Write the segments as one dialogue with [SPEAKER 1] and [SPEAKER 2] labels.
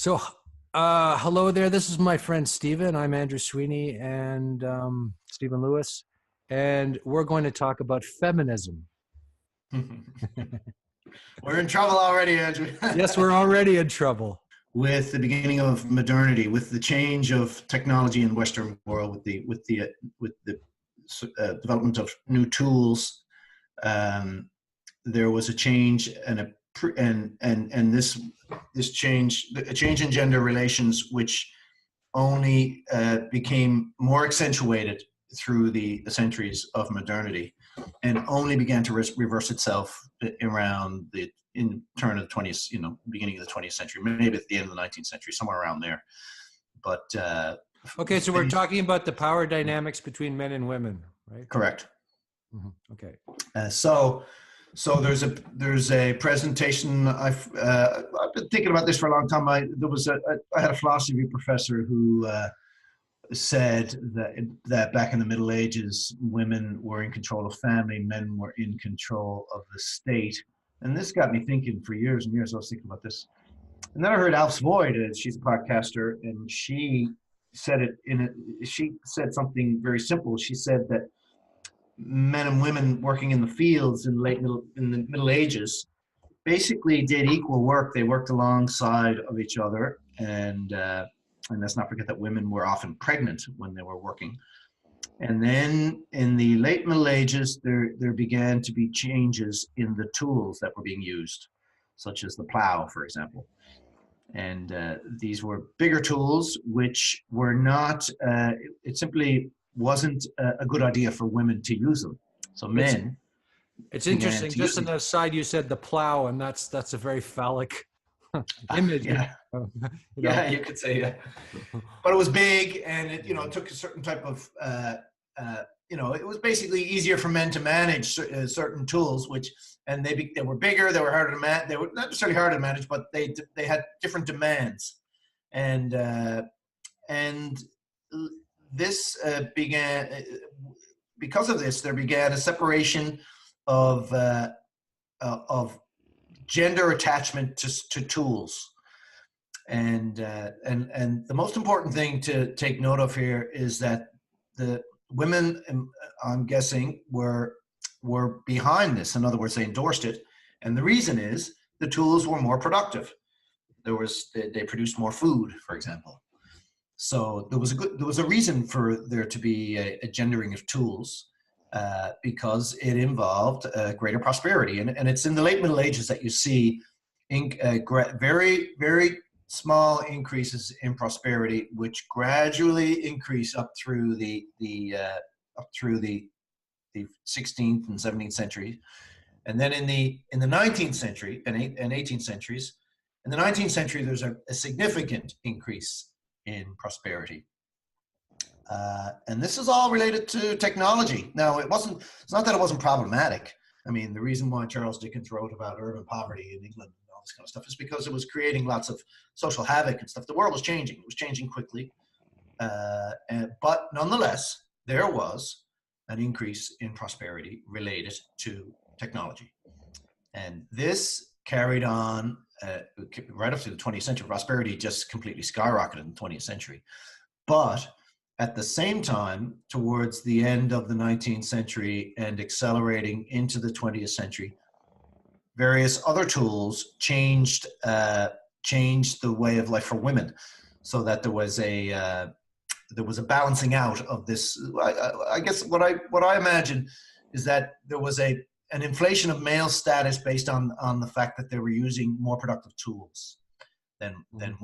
[SPEAKER 1] So, hello there. This is my friend Stephen. I'm Andrew Sweeny and Stephen Lewis, and we're going to talk about feminism.
[SPEAKER 2] We're in trouble already, Andrew.
[SPEAKER 1] Yes, we're already in trouble.
[SPEAKER 2] With the beginning of modernity, with the change of technology in the Western world, with the development of new tools, there was a change and this change, a change in gender relations, which only became more accentuated through the centuries of modernity, and only began to reverse itself around the turn of the 20th, beginning of the 20th century, maybe at the end of the 19th century, somewhere around there. But
[SPEAKER 1] okay, so we're talking about the power dynamics between men and women, right?
[SPEAKER 2] Correct.
[SPEAKER 1] Mm-hmm. Okay.
[SPEAKER 2] So there's a presentation. I've been thinking about this for a long time. I had a philosophy professor who said that back in the Middle Ages, women were in control of family, men were in control of the state. And this got me thinking for years and years. I was thinking about this. And then I heard Alf Void, she's a podcaster, and she said she said something very simple. She said that men and women working in the fields in the Middle Ages basically did equal work. They worked alongside of each other, and let's not forget that women were often pregnant when they were working. And then in the late Middle Ages, there began to be changes in the tools that were being used, such as the plow, for example. And these were bigger tools, which were not, it simply wasn't a good idea for women to use them. So men.
[SPEAKER 1] It's interesting. Just on the side, you said the plow, and that's a very phallic image.
[SPEAKER 2] Yeah. Yeah, you could say, yeah. But it was big, and it took a certain type of it was basically easier for men to manage certain tools, and they were bigger, they were harder to manage. They were not necessarily harder to manage, but they had different demands, and this began. Because of this, there began a separation of gender attachment to tools. And the most important thing to take note of here is that the women, I'm guessing, were behind this. In other words, they endorsed it. And the reason is the tools were more productive. They produced more food, for example. So there was a reason for there to be a gendering of tools, because it involved greater prosperity. And it's in the late Middle Ages that you see very, very small increases in prosperity, which gradually increase up through the 16th and 17th century, and then in the 19th century and 18th centuries. In the 19th century, there's a significant increase in prosperity, and this is all related to technology. Now, it's not that it wasn't problematic. I mean, the reason why Charles Dickens wrote about urban poverty in England and all this kind of stuff is because it was creating lots of social havoc and stuff. The world was changing. It was changing quickly. But nonetheless, there was an increase in prosperity related to technology. And this carried on right up to the 20th century. Prosperity just completely skyrocketed in the 20th century. But at the same time, towards the end of the 19th century and accelerating into the 20th century, various other tools changed the way of life for women, so that there was a balancing out of this. I guess what I imagine is that there was an inflation of male status based on the fact that they were using more productive tools than women.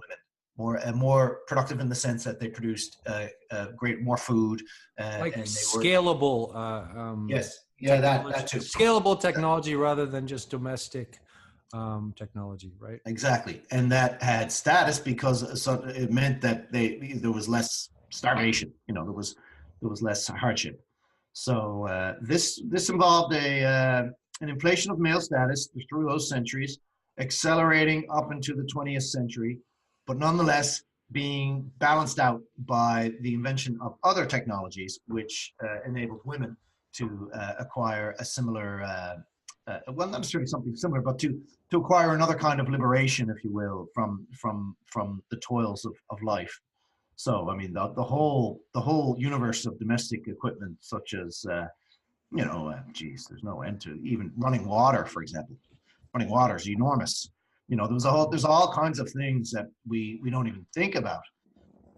[SPEAKER 2] More productive in the sense that they produced more food,
[SPEAKER 1] like
[SPEAKER 2] and they were
[SPEAKER 1] scalable.
[SPEAKER 2] Yes, yeah, that too.
[SPEAKER 1] Scalable technology rather than just domestic technology, right?
[SPEAKER 2] Exactly, and that had status because it meant that there was less starvation. There was less hardship. So this involved an inflation of male status through those centuries, accelerating up into the 20th century, but nonetheless being balanced out by the invention of other technologies, which enabled women to acquire a similar well, not necessarily something similar, but to acquire another kind of liberation, if you will, from the toils of life. So, I mean, the whole universe of domestic equipment, such as geez, there's no end to even running water, for example. Running water is enormous. There's all kinds of things that we don't even think about.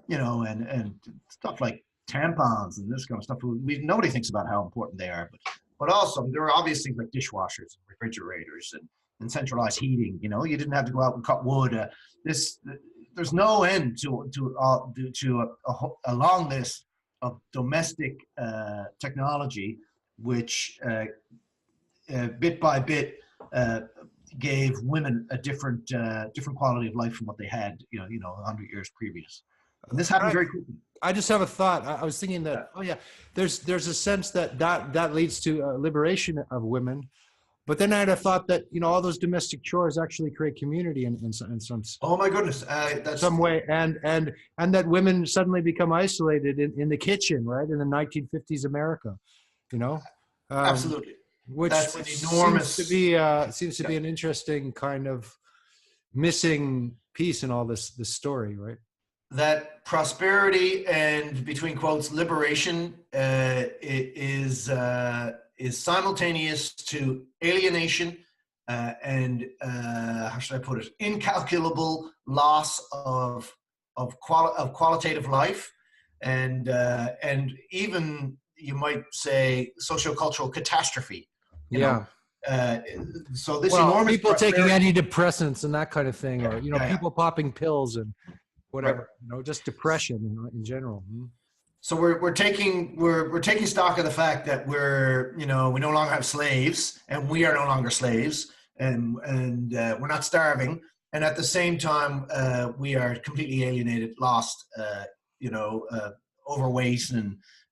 [SPEAKER 2] And stuff like tampons and this kind of stuff. Nobody thinks about how important they are, but also there are obvious things like dishwashers, and refrigerators, and centralized heating. You didn't have to go out and cut wood. There's no end to a long list of domestic technology, which bit by bit gave women a different quality of life from what they had 100 years previous. And this happened very quickly.
[SPEAKER 1] I just have a thought. I was thinking that, there's a sense that leads to liberation of women. But then I had a thought that, all those domestic chores actually create community in some.
[SPEAKER 2] Oh my goodness. That's
[SPEAKER 1] some way. And that women suddenly become isolated in the kitchen, right? In the 1950s America,
[SPEAKER 2] absolutely.
[SPEAKER 1] Which
[SPEAKER 2] That's an enormous
[SPEAKER 1] seems to be an interesting kind of missing piece in all this story, right?
[SPEAKER 2] That prosperity and, between quotes, liberation is simultaneous to alienation and how should I put it? Incalculable loss of qualitative life, and even, you might say, sociocultural catastrophe. So this enormous
[SPEAKER 1] people taking antidepressants and that kind of thing, or people popping pills and whatever, just depression in general.
[SPEAKER 2] So we're taking stock of the fact that we no longer have slaves, and we are no longer slaves, and we're not starving, and at the same time we are completely alienated, lost, overweight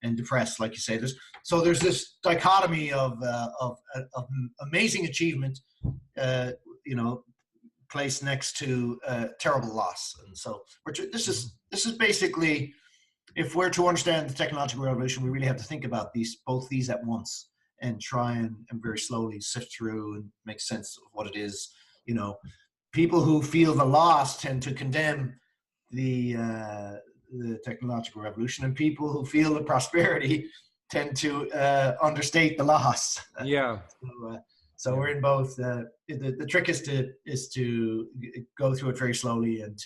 [SPEAKER 2] and depressed, like you say. There's this dichotomy of amazing achievement, placed next to terrible loss, and so this is basically, if we're to understand the technological revolution, we really have to think about both these at once, and try and very slowly sift through and make sense of what it is. People who feel the loss tend to condemn the technological revolution, and people who feel the prosperity tend to understate the loss.
[SPEAKER 1] Yeah.
[SPEAKER 2] So we're in both. The trick is to go through it very slowly, and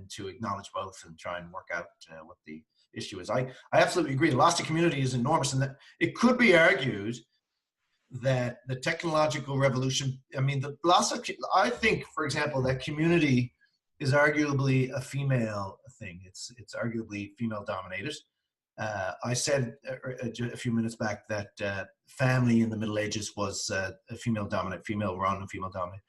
[SPEAKER 2] to acknowledge both, and try and work out what the issue is. I absolutely agree. The loss to community is enormous, and that it could be argued that the technological revolution, the loss of, I think, for example, that community is arguably a female thing. It's arguably female dominated. I said a few minutes back that family in the Middle Ages was a female dominant, female run and female dominant.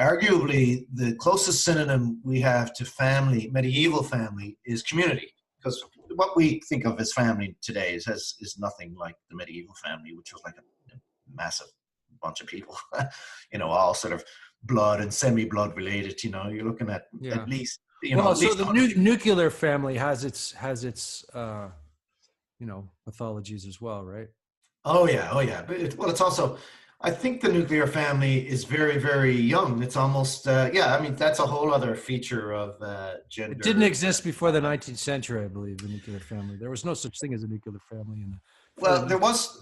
[SPEAKER 2] Arguably, the closest synonym we have to family, medieval family, is community, because what we think of as family today is nothing like the medieval family, which was like a massive bunch of people, all sort of blood and semi-blood related. You're looking at at least.
[SPEAKER 1] So the nuclear family has its mythologies as well, right?
[SPEAKER 2] Oh yeah. But it's also, I think the nuclear family is very, very young. It's almost, that's a whole other feature of gender.
[SPEAKER 1] It didn't exist before the 19th century, I believe, the nuclear family. There was no such thing as a nuclear family.
[SPEAKER 2] Well, there was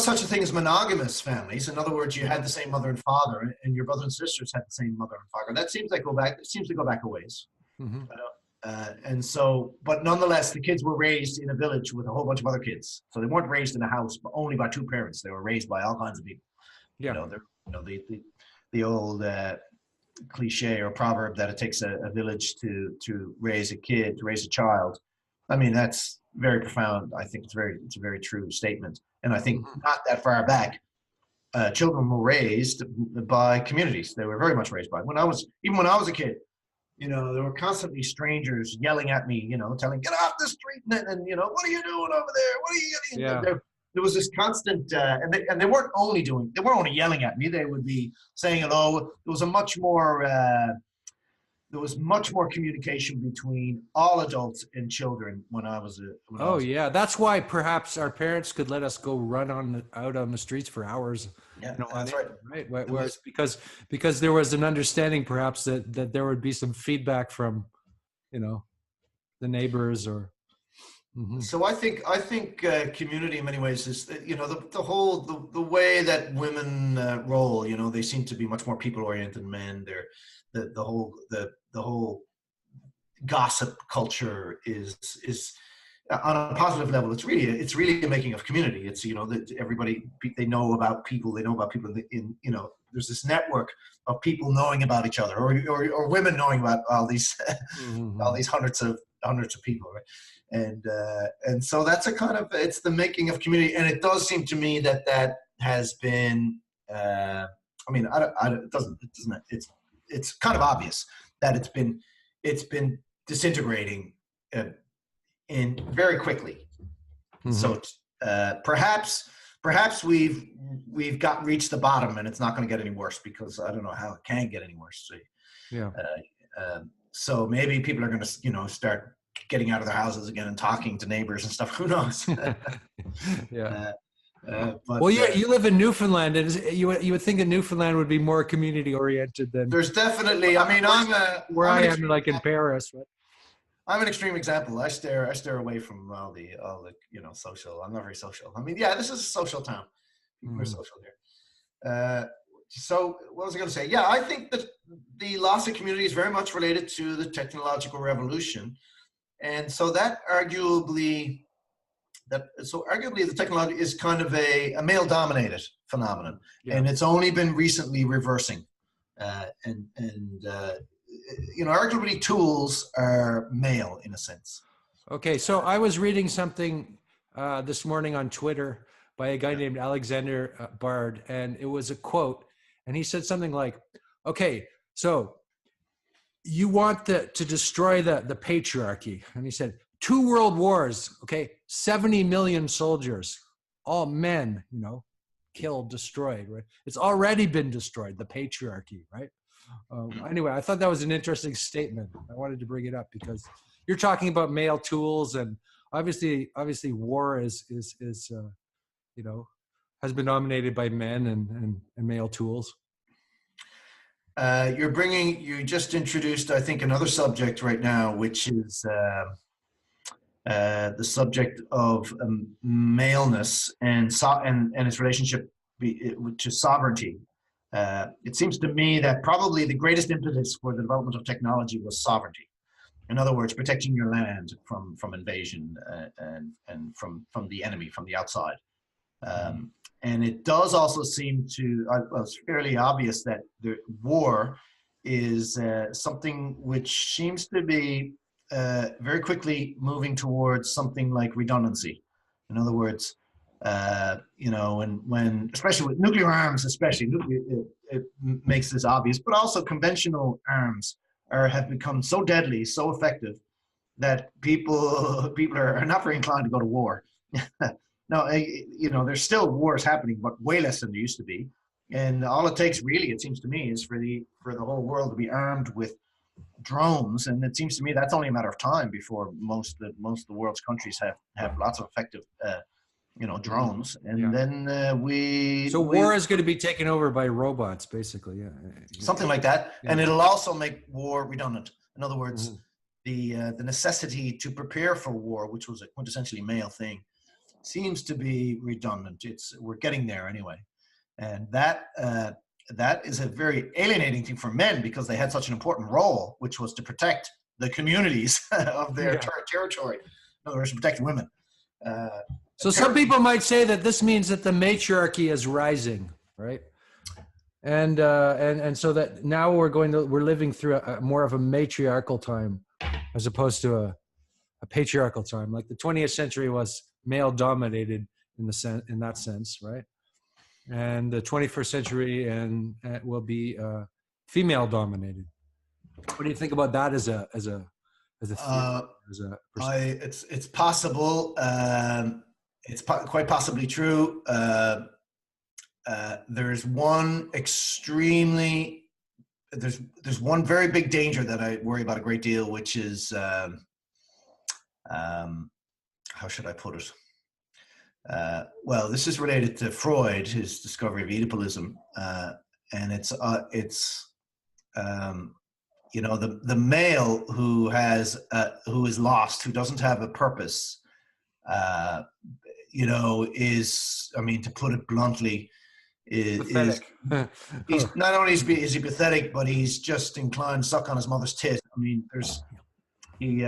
[SPEAKER 2] such a thing as monogamous families. In other words, you had the same mother and father, and your brothers and sisters had the same mother and father. That seems to go back a ways.
[SPEAKER 1] Mm-hmm.
[SPEAKER 2] And so, but nonetheless, the kids were raised in a village with a whole bunch of other kids. So they weren't raised in a house, but only by two parents. They were raised by all kinds of people.
[SPEAKER 1] Yeah.
[SPEAKER 2] The old cliche or proverb that it takes a village to raise a kid, to raise a child. That's very profound. I think it's a very true statement. And I think not that far back, children were raised by communities. They were very much raised by. When I was a kid, there were constantly strangers yelling at me, telling, get off the street, and what are you doing over there? What are you doing?
[SPEAKER 1] Yeah.
[SPEAKER 2] There was this constant, and they weren't only yelling at me. They would be saying hello. There was a much more there was much more communication between all adults and children when I was
[SPEAKER 1] Oh yeah, that's why perhaps our parents could let us go run out on the streets for hours.
[SPEAKER 2] yeah,
[SPEAKER 1] On
[SPEAKER 2] that's
[SPEAKER 1] it,
[SPEAKER 2] right.
[SPEAKER 1] right? Whereas because there was an understanding perhaps that there would be some feedback from the neighbors or. Mhm.
[SPEAKER 2] So I think community in many ways is the way that women roll. They seem to be much more people oriented than men. They're the whole gossip culture is on a positive level. It's really a making of community. It's that everybody, they know about people. They know about people in there's this network of people knowing about each other, or women knowing about all these all
[SPEAKER 1] Mhm.
[SPEAKER 2] these hundreds of people, right? And so that's it's the making of community, and it does seem to me that has been. I mean, it doesn't. It's kind of obvious that it's been disintegrating in very quickly.
[SPEAKER 1] Mhm.
[SPEAKER 2] So perhaps we've reached the bottom, and it's not going to get any worse, because I don't know how it can get any worse.
[SPEAKER 1] Yeah.
[SPEAKER 2] So maybe people are going to start getting out of their houses again and talking to neighbors and stuff. Who knows?
[SPEAKER 1] Yeah.
[SPEAKER 2] uh,
[SPEAKER 1] Well,
[SPEAKER 2] but
[SPEAKER 1] you live in Newfoundland, and you would think that Newfoundland would be more community oriented than
[SPEAKER 2] there's definitely. I mean,
[SPEAKER 1] where
[SPEAKER 2] I'm
[SPEAKER 1] I
[SPEAKER 2] an
[SPEAKER 1] am,
[SPEAKER 2] extreme
[SPEAKER 1] like in
[SPEAKER 2] example.
[SPEAKER 1] Paris. Right?
[SPEAKER 2] I'm an extreme example. I stare away from all the social. I'm not very social. I mean, yeah, this is a social town. People are
[SPEAKER 1] Mhm.
[SPEAKER 2] social here. So what was I going to say? Yeah, I think that the loss of community is very much related to the technological revolution, and so arguably the technology is kind of a male-dominated phenomenon,
[SPEAKER 1] Yeah.
[SPEAKER 2] and it's only been recently reversing. And arguably tools are male in a sense.
[SPEAKER 1] Okay, so I was reading something this morning on Twitter by a guy
[SPEAKER 2] Yeah.
[SPEAKER 1] named Alexander Bard, and it was a quote, and he said something like, "Okay, so you want to destroy the patriarchy," and he said, "Two world wars, okay, 70 million soldiers, all men, killed, destroyed, right? It's already been destroyed, the patriarchy, right?" Anyway, I thought that was an interesting statement. I wanted to bring it up because you're talking about male tools, and obviously, war is has been dominated by men and male tools.
[SPEAKER 2] You just introduced, I think, another subject right now, which is the subject of maleness and its relationship to sovereignty. It seems to me that probably the greatest impetus for the development of technology was sovereignty. In other words, protecting your land from invasion and from the enemy, from the outside. And it does also seem to, well, it's fairly obvious that the war is something which seems to be very quickly moving towards something like redundancy. In other words, when especially with nuclear arms, it makes this obvious, but also conventional arms have become so deadly, so effective, that people are not very inclined to go to war. No, there's still wars happening, but way less than there used to be. And all it takes, really, it seems to me, is for the whole world to be armed with drones, and it seems to me that's only a matter of time before most of the world's countries have lots of effective, drones, and
[SPEAKER 1] Yeah.
[SPEAKER 2] then
[SPEAKER 1] So war is going to be taken over by robots, basically. Yeah.
[SPEAKER 2] something like that,
[SPEAKER 1] Yeah.
[SPEAKER 2] and it'll also make war redundant. In other words,
[SPEAKER 1] Mhm.
[SPEAKER 2] the necessity to prepare for war, which was a quintessentially male thing, seems to be redundant. We're getting there anyway, and that is a very alienating thing for men, because they had such an important role, which was to protect the communities of their
[SPEAKER 1] Yeah.
[SPEAKER 2] territory. In other words, protecting women.
[SPEAKER 1] So some people might say that this means that the matriarchy is rising, right? And so that now we're living through a more of a matriarchal time as opposed to a patriarchal time. Like the 20th century was male dominated in that sense, right? And the 21st century and will be female dominated. What do you think about that as a theory, as a perspective?
[SPEAKER 2] It's possible. It's quite possibly true. There's one extremely there's one very big danger that I worry about a great deal, which is how should I put it? Well, this is related to Freud, his discovery of Oedipalism, and it's the male who is lost, who doesn't have a purpose, is, I mean, to put it bluntly, is he's not only is he pathetic, but he's just inclined to suck on his mother's tit. I mean, he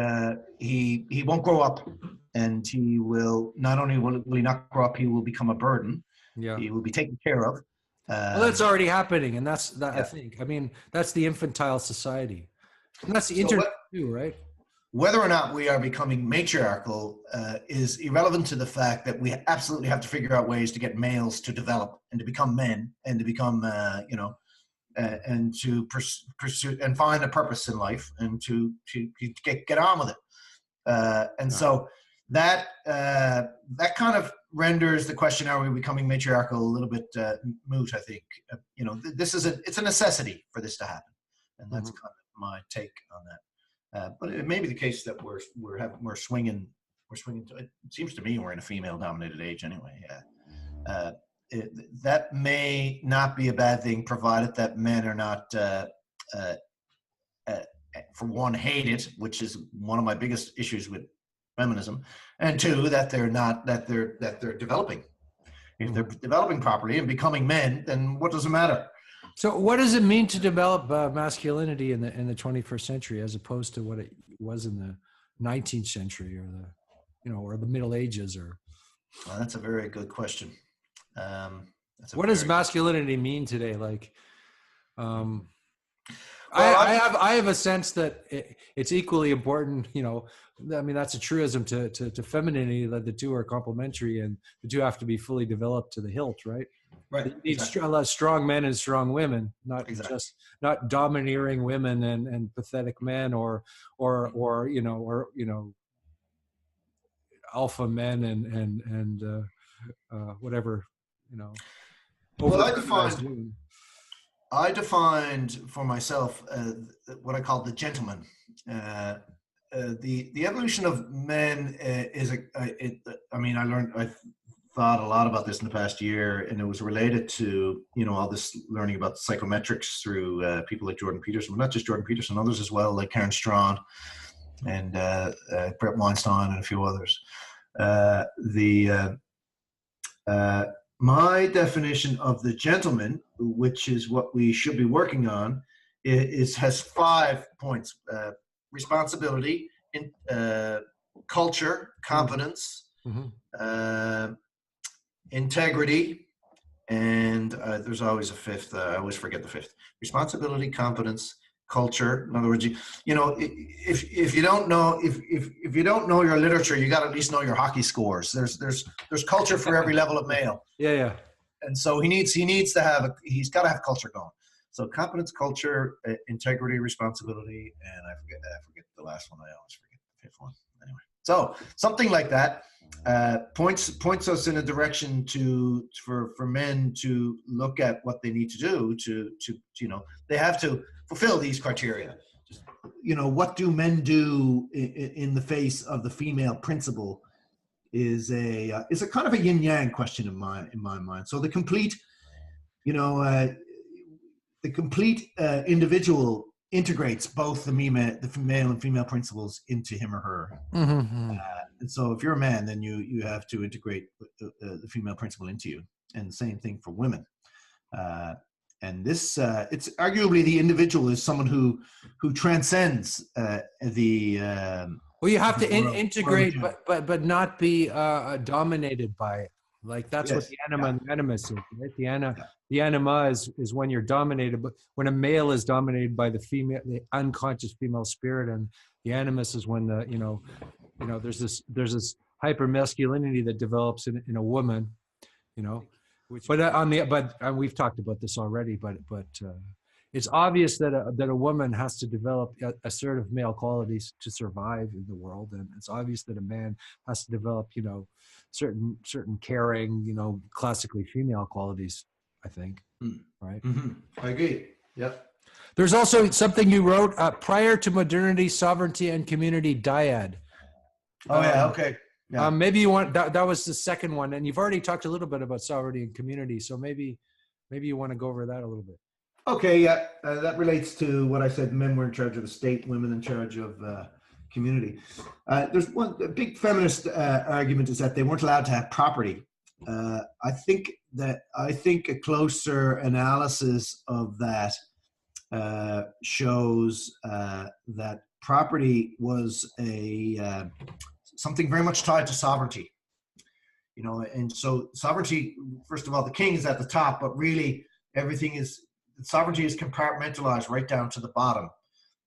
[SPEAKER 2] won't grow up, and he will not only will he not grow up, he will become a burden.
[SPEAKER 1] Yeah.
[SPEAKER 2] He will be taken care of.
[SPEAKER 1] Well, that's already happening, and that's that.
[SPEAKER 2] Yeah.
[SPEAKER 1] I think. I mean, that's the infantile society, and that's the internet too, right?
[SPEAKER 2] Whether or not we are becoming matriarchal is irrelevant to the fact that we absolutely have to figure out ways to get males to develop and to become men and to become, and to pursue and find a purpose in life and to get on with it. So that kind of renders the question, are we becoming matriarchal, a little bit moot, I think. It's a necessity for this to happen. And that's kind of my take on that. But it may be the case that we're swinging. It seems to me we're in a female-dominated age anyway. That may not be a bad thing, provided that men are not, for one, hated, which is one of my biggest issues with feminism, and two, that they're developing. If they're developing properly and becoming men, then what does it matter?
[SPEAKER 1] So what does it mean to develop masculinity in the 21st century as opposed to what it was in the 19th century or the Middle Ages?
[SPEAKER 2] Well, that's a very good question.
[SPEAKER 1] What does masculinity mean today? Like, I have a sense that it's equally important. I mean, that's a truism to femininity, that the two are complementary and the two have to be fully developed to the hilt, right?
[SPEAKER 2] Right.
[SPEAKER 1] You need strong men and strong women, not domineering women and pathetic men, or alpha men and whatever.
[SPEAKER 2] Well, I defined for myself what I call the gentleman. The evolution of men I thought a lot about this in the past year, and it was related to all this learning about psychometrics through people like Jordan Peterson, but not just Jordan Peterson, others as well, like Karen Strawn and Brett Weinstein and a few others. My definition of the gentleman, which is what we should be working on, has 5 points: responsibility, culture, competence, integrity, and there's always a fifth. I always forget the fifth: responsibility, competence, culture. In other words, if you don't know if you don't know your literature, you got to at least know your hockey scores. There's culture for every level of male.
[SPEAKER 1] Yeah.
[SPEAKER 2] And so he's got to have culture going. So competence, culture, integrity, responsibility, and I forget the last one. I always forget the fifth one. Anyway, so something like that points us in a direction for men to look at what they need to do to they have to fulfill these criteria. What do men do in the face of the female principle is a kind of a yin yang question in my mind. So the complete individual integrates both the male and female principles into him or her. And so if you're a man, then you have to integrate the female principle into you, and the same thing for women. And this it's arguably the individual is someone who transcends
[SPEAKER 1] well, you have to integrate, but not be dominated by it. Like that's what the anima and the animus is, right? The anima is when you're dominated, but when a male is dominated by the unconscious female spirit, and the animus is when there's this hyper masculinity that develops in a woman, But we've talked about this already. But it's obvious that a woman has to develop assertive male qualities to survive in the world, and it's obvious that a man has to develop certain caring, classically female qualities. I think, right?
[SPEAKER 2] I agree. Yeah.
[SPEAKER 1] There's also something you wrote prior to modernity, sovereignty, and community dyad.
[SPEAKER 2] Oh yeah, okay. Yeah.
[SPEAKER 1] Maybe you want that was the second one, and you've already talked a little bit about sovereignty and community. So maybe you want to go over that a little bit.
[SPEAKER 3] Okay, yeah, that relates to what I said. Men were in charge of the state, women in charge of community. There's one a big feminist argument is that they weren't allowed to have property. I think a closer analysis of that shows that property was something very much tied to sovereignty. You know, and so sovereignty, first of all, the king is at the top, but really sovereignty is compartmentalized right down to the bottom.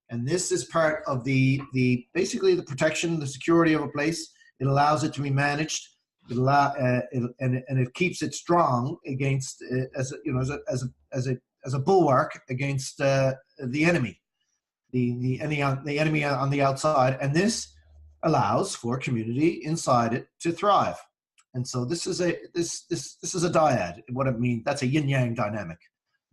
[SPEAKER 3] And this is part of basically the protection, the security of a place. It allows it to be managed. And it keeps it strong against, as a bulwark against the enemy, the enemy on the outside. And this allows for community inside it to thrive. And so this is a dyad. What it means, that's a yin yang dynamic.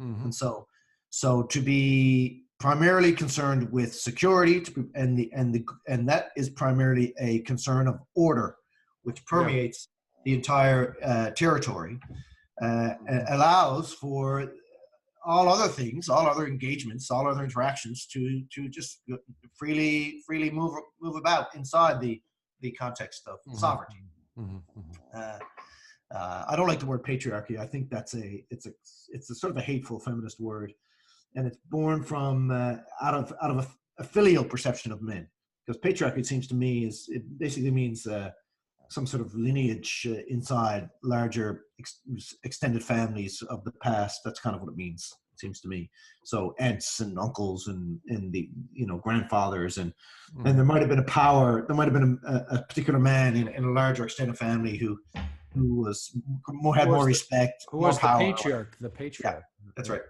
[SPEAKER 3] Mm-hmm. And so to be primarily concerned with security, and that is primarily a concern of order, which permeates the entire territory, allows for all other things, all other engagements, all other interactions to just freely move about inside the context of sovereignty. Mm-hmm. I don't like the word patriarchy. I think it's a sort of a hateful feminist word, and it's born from out of a filial perception of men. Because patriarchy, it seems to me, it basically means some sort of lineage inside larger extended families of the past. That's kind of what it means, it seems to me. So aunts and uncles and the grandfathers and there might have been a particular man in a larger extended family who had more respect,
[SPEAKER 1] who was
[SPEAKER 3] more power.
[SPEAKER 1] The patriarch.
[SPEAKER 3] Yeah, that's right.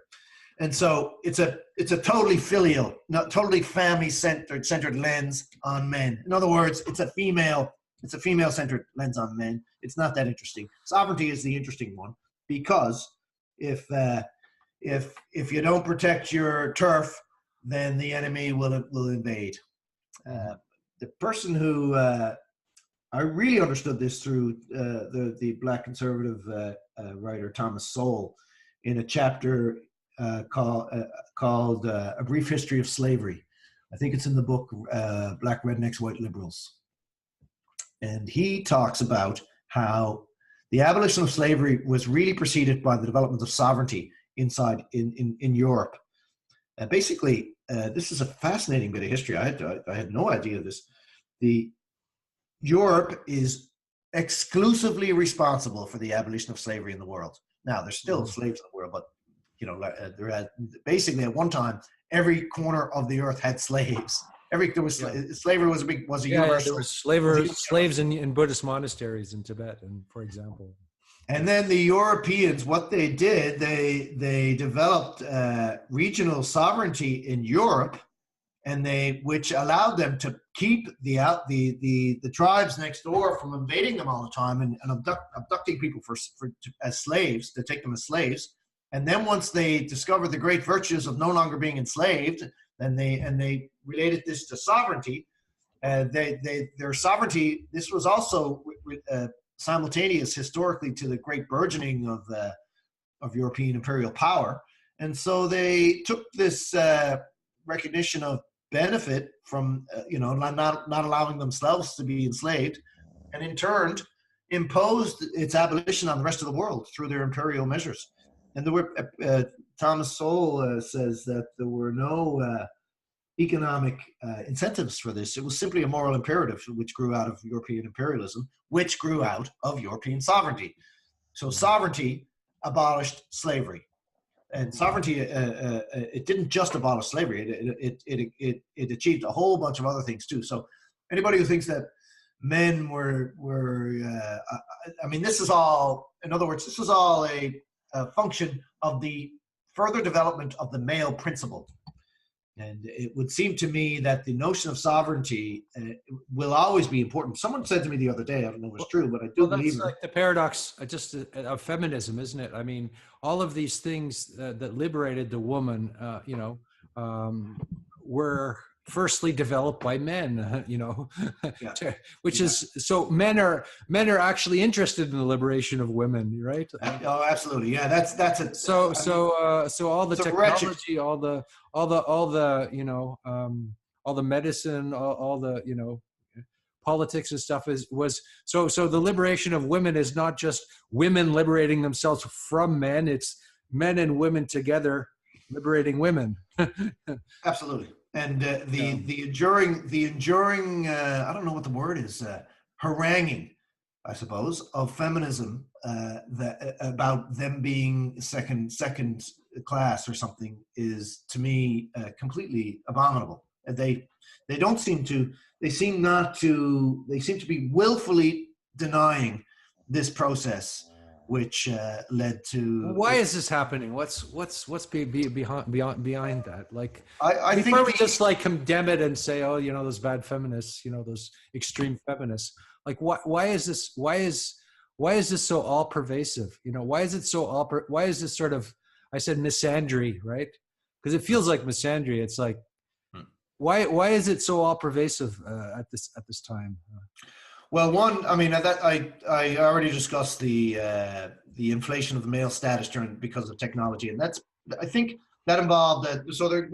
[SPEAKER 3] And so it's a totally filial, not totally family-centered lens on men. In other words, it's a female-centered lens on men. It's not that interesting. Sovereignty is the interesting one, because if you don't protect your turf, then the enemy will invade. The person who I really understood this through the Black conservative writer Thomas Sowell in a chapter called A Brief History of Slavery. I think it's in the book Black Rednecks, White Liberals. And he talks about how the abolition of slavery was really preceded by the development of sovereignty inside in Europe. Basically, this is a fascinating bit of history. I had no idea of this. Europe is exclusively responsible for the abolition of slavery in the world. Now, there's still slaves in the world, but basically at one time, every corner of the earth had slaves. Slavery was a universal.
[SPEAKER 1] There was slaves in Buddhist monasteries in Tibet, for example.
[SPEAKER 3] And then the Europeans, what they did, they developed regional sovereignty in Europe, and which allowed them to keep the tribes next door from invading them all the time and abducting people as slaves, to take them as slaves. And then once they discovered the great virtues of no longer being enslaved, then they related this to sovereignty. Their sovereignty. This was also simultaneous historically to the great burgeoning of European imperial power, and so they took this recognition of benefit from not allowing themselves to be enslaved, and in turn imposed its abolition on the rest of the world through their imperial measures. And there were Thomas Sowell says that there were no economic incentives for this. It was simply a moral imperative which grew out of European imperialism, which grew out of European sovereignty. So sovereignty abolished slavery. And sovereignty, it didn't just abolish slavery, it achieved a whole bunch of other things too. So anybody who thinks that men were this is all, in other words, this was all a function of the further development of the male principle. And it would seem to me that the notion of sovereignty will always be important. Someone said to me the other day, I don't know if it's true, but I do believe
[SPEAKER 1] that's
[SPEAKER 3] it.
[SPEAKER 1] like the paradox of feminism, isn't it? I mean, all of these things that liberated the woman, were firstly developed by men,
[SPEAKER 3] Yeah.
[SPEAKER 1] which is, so men are actually interested in the liberation of women, right?
[SPEAKER 3] Oh, absolutely. Yeah, that's it.
[SPEAKER 1] So all the
[SPEAKER 3] it's a wretched-
[SPEAKER 1] technology, all the all the medicine, all the politics and stuff was so the liberation of women is not just women liberating themselves from men, it's men and women together liberating women.
[SPEAKER 3] Absolutely. And
[SPEAKER 1] Yeah.
[SPEAKER 3] the enduring I don't know what the word is, haranguing, I suppose, of feminism, that about them being second class or something, is to me completely abominable. They don't seem to. They seem not to. They seem to be willfully denying this process, which led to.
[SPEAKER 1] Why is this happening? What's behind that? Like,
[SPEAKER 3] I think
[SPEAKER 1] before we just like condemn it and say, oh, those bad feminists, those extreme feminists. Like, why is this? Why is this so all pervasive? Why is it so why is this sort of, I said misandry, right? Because it feels like misandry. It's like, why is it so all pervasive at this time?
[SPEAKER 3] Well, one, I mean, that I already discussed the inflation of the male status because of technology, and I think that involved that. So there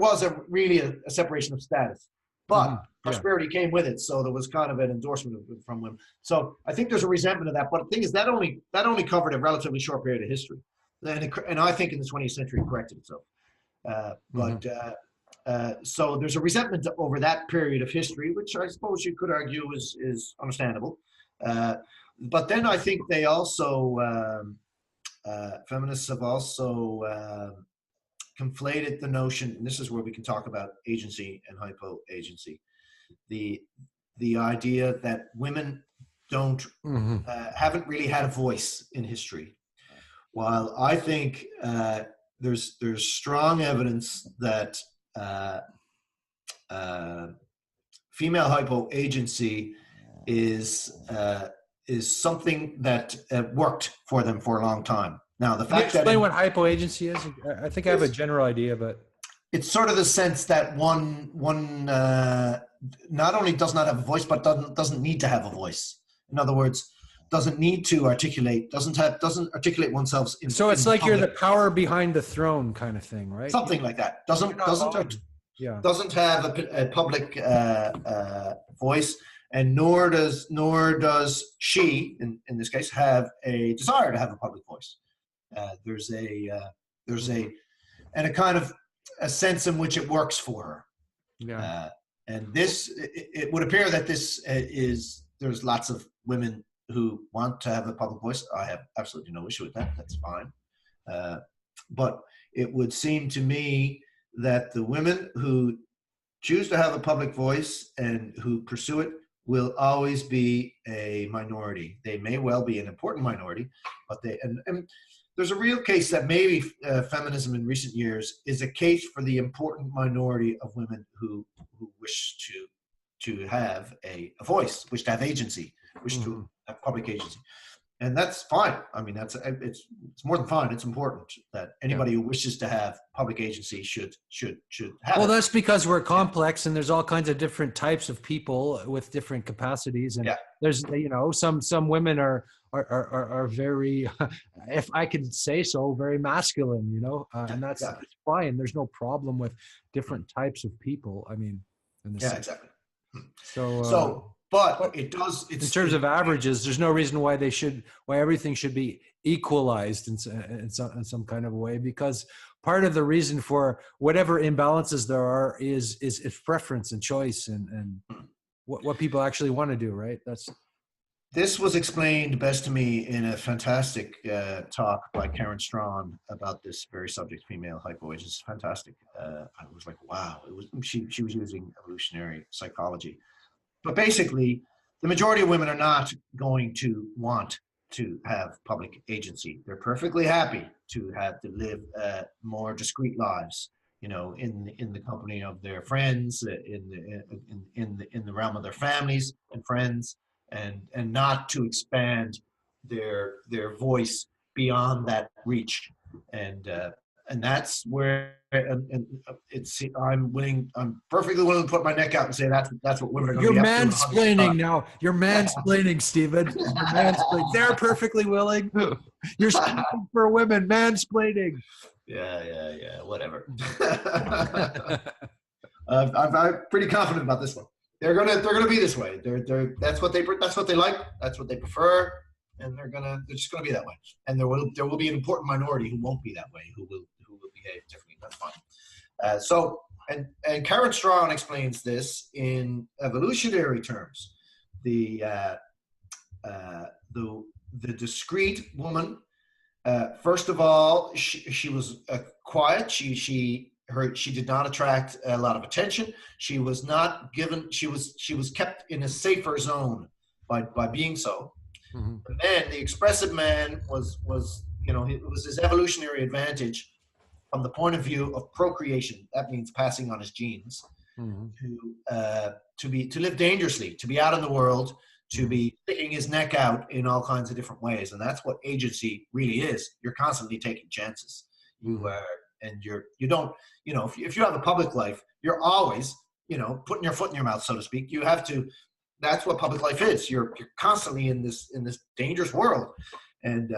[SPEAKER 3] was really a separation of status, but prosperity came with it. So there was kind of an endorsement from women. So I think there's a resentment of that. But the thing is, that only covered a relatively short period of history, and I think in the 20th century it corrected itself. So there's a resentment over that period of history, which I suppose you could argue is understandable. But then I think they also, feminists have also conflated the notion, and this is where we can talk about agency and hypo-agency, the idea that women haven't really had a voice in history. While I think there's strong evidence that female hypo-agency is something that worked for them for a long time. Now, the fact
[SPEAKER 1] explain what hypo-agency is. I think I have a general idea, but
[SPEAKER 3] it's sort of the sense that one not only does not have a voice, but doesn't need to have a voice. In other words, doesn't need to articulate, doesn't articulate oneself.
[SPEAKER 1] So it's like you're the power behind the throne kind of thing, right?
[SPEAKER 3] Something like that. Doesn't have a public voice, and nor does she, in this case, have a desire to have a public voice. There's a kind of a sense in which it works for her.
[SPEAKER 1] Yeah.
[SPEAKER 3] And it would appear that there's lots of women who want to have a public voice. I have absolutely no issue with that. That's fine. But it would seem to me that the women who choose to have a public voice and who pursue it will always be a minority. They may well be an important minority, but and there's a real case that maybe feminism in recent years is a case for the important minority of women who wish to have a voice, wish to have agency, wish to have public agency. And that's fine. I mean, it's more than fine. It's important that anybody who wishes to have public agency should have.
[SPEAKER 1] Well,
[SPEAKER 3] it.
[SPEAKER 1] that's because we're complex, and there's all kinds of different types of people with different capacities, and there's some women are very, if I can say so, very masculine, and that's fine. There's no problem with different types of people. I mean,
[SPEAKER 3] exactly.
[SPEAKER 1] But
[SPEAKER 3] it does.
[SPEAKER 1] In terms of averages, there's no reason why everything should be equalized in some kind of way, because part of the reason for whatever imbalances there are is preference and choice and what people actually want to do, right?
[SPEAKER 3] This was explained best to me in a fantastic talk by Karen Strawn about this very subject, female hypo-agency. It's fantastic. I was like, wow. She was using evolutionary psychology. But basically, the majority of women are not going to want to have public agency. They're perfectly happy to live more discreet lives. in the company of their friends, in the realm of their families and friends, and not to expand their voice beyond that reach. And that's where it's I'm perfectly willing to put my neck out and say that's what women are going to
[SPEAKER 1] You're
[SPEAKER 3] be up to in 100 years'
[SPEAKER 1] mansplaining
[SPEAKER 3] time.
[SPEAKER 1] now. You're mansplaining, Stephen. You're mansplaining. They're perfectly willing. You're speaking for women. Mansplaining.
[SPEAKER 3] Yeah, whatever. I'm pretty confident about this one. They're gonna be this way. That's what they like. That's what they prefer, and they're just gonna be that way. And there will be an important minority who won't be that way, who will behave differently. That's fine. So Karen Strawn explains this in evolutionary terms. The discrete woman. First of all, she was quiet. She did not attract a lot of attention. She was not given. She was kept in a safer zone by being so.
[SPEAKER 1] Mm-hmm.
[SPEAKER 3] But then the expressive man was it was his evolutionary advantage from the point of view of procreation. That means passing on his genes. Mm-hmm. To live dangerously, to be out in the world, to be sticking his neck out in all kinds of different ways. And that's what agency really is. You're constantly taking chances. You don't, if you have a public life, you're always, putting your foot in your mouth, so to speak. You have to, that's what public life is. You're constantly in this dangerous world. And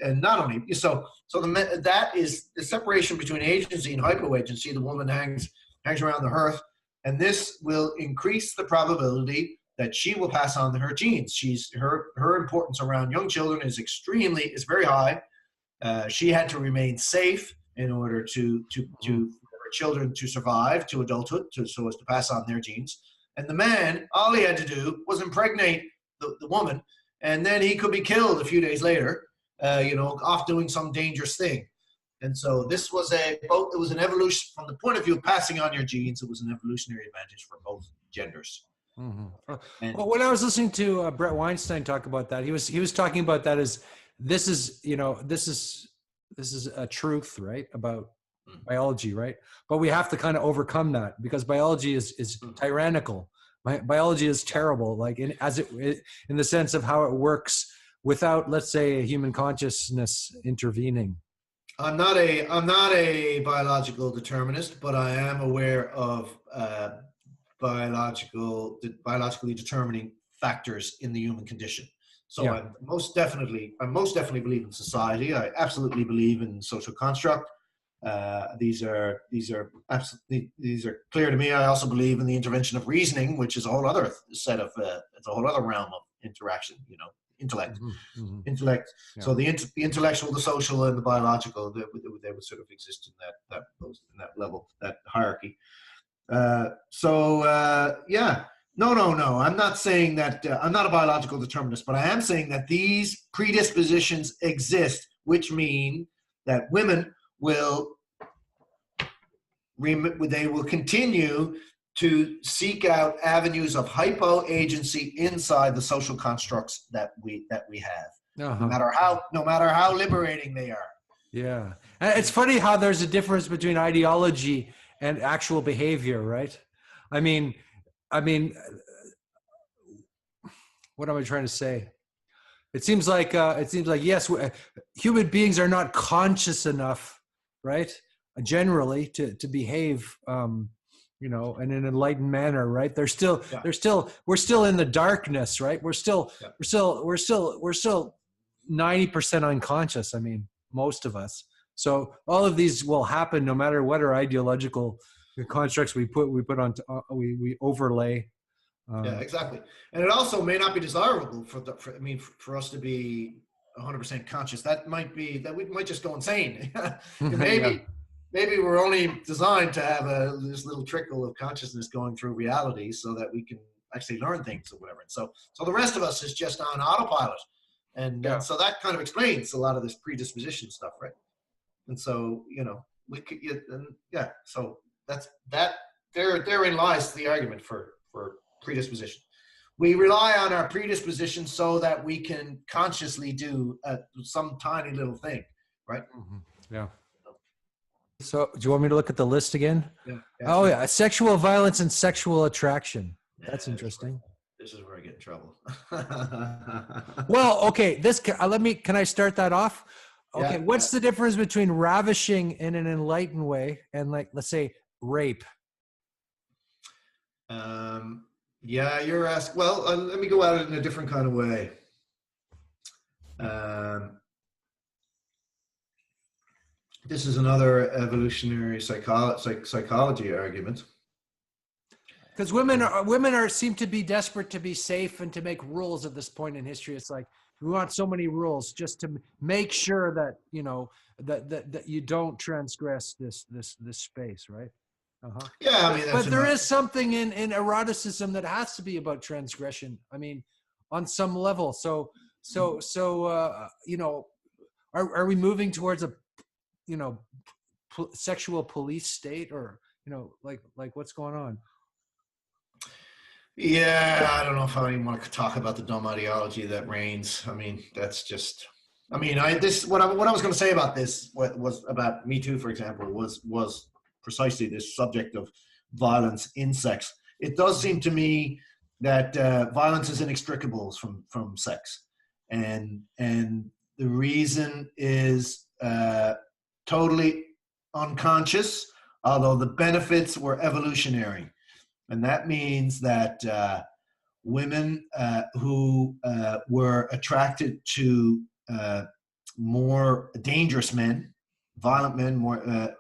[SPEAKER 3] not only, that is the separation between agency and hypoagency. The woman hangs around the hearth, and this will increase the probability that she will pass on her genes. Her importance around young children is very high. She had to remain safe in order for her children to survive to adulthood, so as to pass on their genes. And the man, all he had to do was impregnate the woman, and then he could be killed a few days later, off doing some dangerous thing. And so this was it was an evolution from the point of view of passing on your genes. It was an evolutionary advantage for both genders.
[SPEAKER 1] Mm-hmm. Well, when I was listening to Brett Weinstein talk about that, he was talking about that as this is a truth, right, about biology, right? But we have to kind of overcome that because biology is tyrannical. Biology is terrible, like in the sense of how it works without, let's say, a human consciousness intervening.
[SPEAKER 3] I'm not a biological determinist, but I am aware of biologically determining factors in the human condition. So yeah. I most definitely believe in society. I absolutely believe in social construct. These are clear to me. I also believe in the intervention of reasoning, which is a whole other set of it's a whole other realm of interaction. Intellect. Mm-hmm. Intellect. Yeah. So the intellectual, the social, and the biological, they would sort of exist in that level, that hierarchy. Yeah. No. I'm not saying that I'm not a biological determinist, but I am saying that these predispositions exist, which mean that women will continue to seek out avenues of hypoagency inside the social constructs that we have, no matter how liberating they are.
[SPEAKER 1] Yeah, and it's funny how there's a difference between ideology and actual behavior, right? I mean, what am I trying to say? It seems like yes, human beings are not conscious enough, right? Generally, to behave, in an enlightened manner, right? We're still in the darkness, right? We're still 90% unconscious. I mean, most of us. So all of these will happen no matter what our ideological constructs we we overlay.
[SPEAKER 3] Yeah, exactly. And it also may not be desirable for us to be 100% conscious. That we might just go insane. Maybe we're only designed to have this little trickle of consciousness going through reality so that we can actually learn things or whatever. And so the rest of us is just on autopilot. And so that kind of explains a lot of this predisposition stuff, right? And so, so therein lies the argument for predisposition. We rely on our predisposition so that we can consciously do some tiny little thing, right?
[SPEAKER 1] Mm-hmm. Yeah. So do you want me to look at the list again?
[SPEAKER 3] Yeah.
[SPEAKER 1] Oh yeah, sexual violence and sexual attraction. That's
[SPEAKER 3] Yeah,
[SPEAKER 1] interesting.
[SPEAKER 3] this is where I get in trouble.
[SPEAKER 1] Well, okay, can I start that off? Okay,
[SPEAKER 3] Yeah,
[SPEAKER 1] what's the difference between ravishing in an enlightened way and, like, let's say, rape?
[SPEAKER 3] yeah, you're asked. Well, let me go at it in a different kind of way. This is another evolutionary psychology argument.
[SPEAKER 1] Because women seem to be desperate to be safe and to make rules at this point in history. It's like we want so many rules just to make sure that, you know, that you don't transgress this space, right? Uh-huh.
[SPEAKER 3] Yeah, I mean,
[SPEAKER 1] But there is something in eroticism that has to be about transgression. I mean, on some level. So you know, are we moving towards a, you know, sexual police state, or, you know, like what's going on?
[SPEAKER 3] Yeah, I don't know if I even want to talk about the dumb ideology that reigns. I mean, that's just. I mean, what I was going to say about this, what was about Me Too, for example, was precisely this subject of violence in sex. It does seem to me that violence is inextricable from sex, and the reason is totally unconscious, although the benefits were evolutionary. And that means that women who were attracted to more dangerous men, violent men, more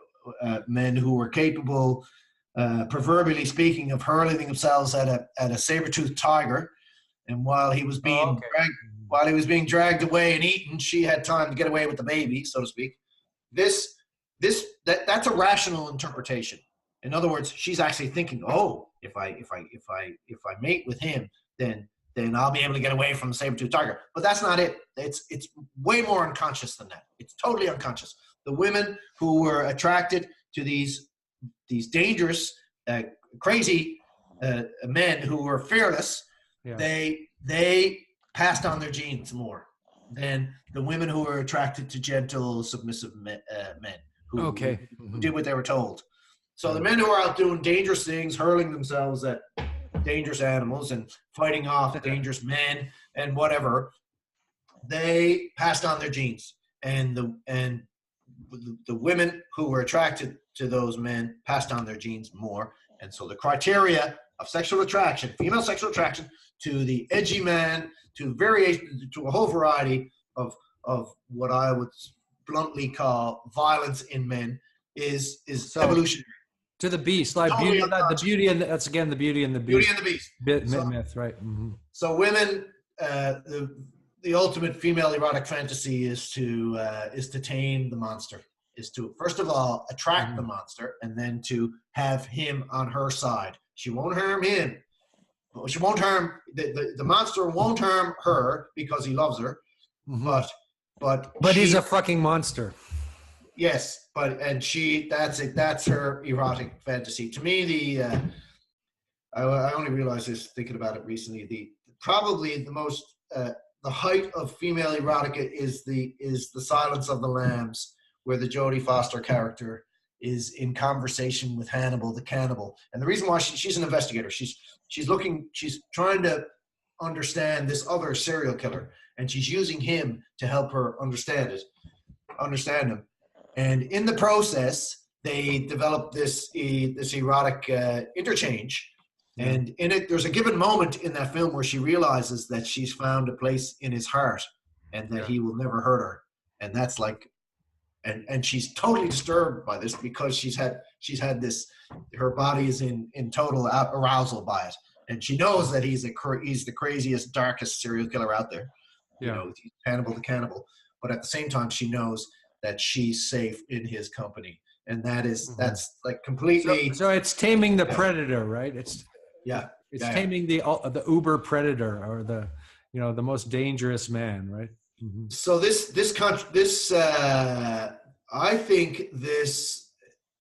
[SPEAKER 3] men who were capable, proverbially speaking, of hurling themselves at a saber-toothed tiger, and while he was being dragged away and eaten, she had time to get away with the baby, so to speak. That's a rational interpretation. In other words, she's actually thinking, "Oh, if I mate with him, then I'll be able to get away from the saber-toothed tiger." But that's not it. It's way more unconscious than that. It's totally unconscious. The women who were attracted to these dangerous, crazy men who were fearless,
[SPEAKER 1] Yeah.
[SPEAKER 3] they passed on their genes more than the women who were attracted to gentle, submissive men who did what they were told. So the men who are out doing dangerous things, hurling themselves at dangerous animals and fighting off dangerous men and whatever, they passed on their genes. And the women who were attracted to those men passed on their genes more. And so the criteria of sexual attraction, female sexual attraction, to the edgy man, to a whole variety of what I would bluntly call violence in men is evolutionary.
[SPEAKER 1] To the beast, like
[SPEAKER 3] totally
[SPEAKER 1] the beauty, and that's again the beauty and the beast.
[SPEAKER 3] Beauty and the Beast.
[SPEAKER 1] Myth, right? Mm-hmm.
[SPEAKER 3] So women, the ultimate female erotic fantasy is to tame the monster, is to first of all attract the monster, and then to have him on her side. She won't harm him. She won't harm the monster. Won't harm her because he loves her, but
[SPEAKER 1] he's a fucking monster.
[SPEAKER 3] Yes, that's it. That's her erotic fantasy. To me, I only realized this thinking about it recently. Probably the most the height of female erotica is the Silence of the Lambs, where the Jodie Foster character is in conversation with Hannibal the cannibal, and the reason why she's an investigator. She's trying to understand this other serial killer, and she's using him to help her understand him. And in the process, they develop this erotic interchange. And in it, there's a given moment in that film where she realizes that she's found a place in his heart and that he will never hurt her. And that's like, and she's totally disturbed by this because she's had this, her body is in total arousal by it. And she knows that he's the craziest, darkest serial killer out there. You know, he's Hannibal the cannibal. But at the same time, she knows that she's safe in his company, and that's like completely.
[SPEAKER 1] So it's taming the predator, right? It's taming the uber predator, or the most dangerous man, right? Mm-hmm.
[SPEAKER 3] So I think this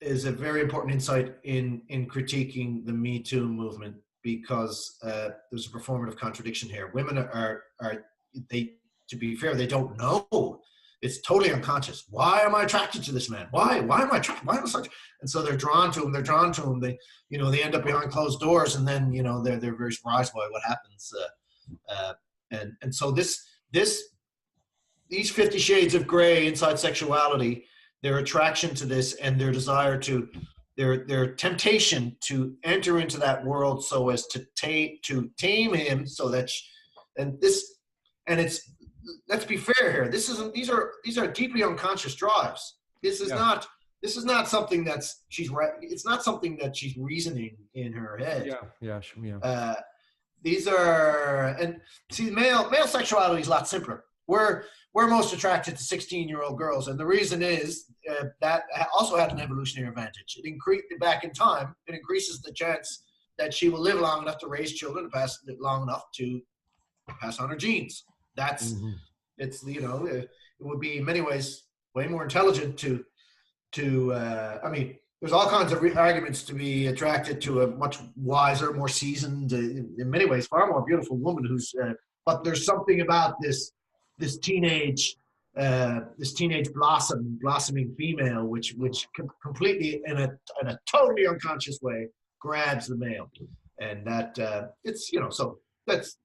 [SPEAKER 3] is a very important insight in critiquing the Me Too movement, because there's a performative contradiction here. Women are to be fair, they don't know. it's totally unconscious. Why am I attracted to this man? Why am I attracted? Why am I such? And so they're drawn to him. They're drawn to him. They, they end up behind closed doors, and then they're very surprised by what happens. And so these 50 shades of gray inside sexuality, their attraction to this, and their desire to, their temptation to enter into that world so as to tame him, so that, let's be fair here. These are deeply unconscious drives. This is not something it's not something that she's reasoning in her head. These are, and see, male sexuality is a lot simpler. We're most attracted to 16-year-old girls, and the reason is that also had an evolutionary advantage. It increased back in time. It increases the chance that she will live long enough to raise children, long enough to pass on her genes. That's it would be in many ways way more intelligent to there's all kinds of arguments to be attracted to a much wiser, more seasoned, in many ways far more beautiful woman who's but there's something about this teenage blossoming female which completely in a totally unconscious way grabs the male, and that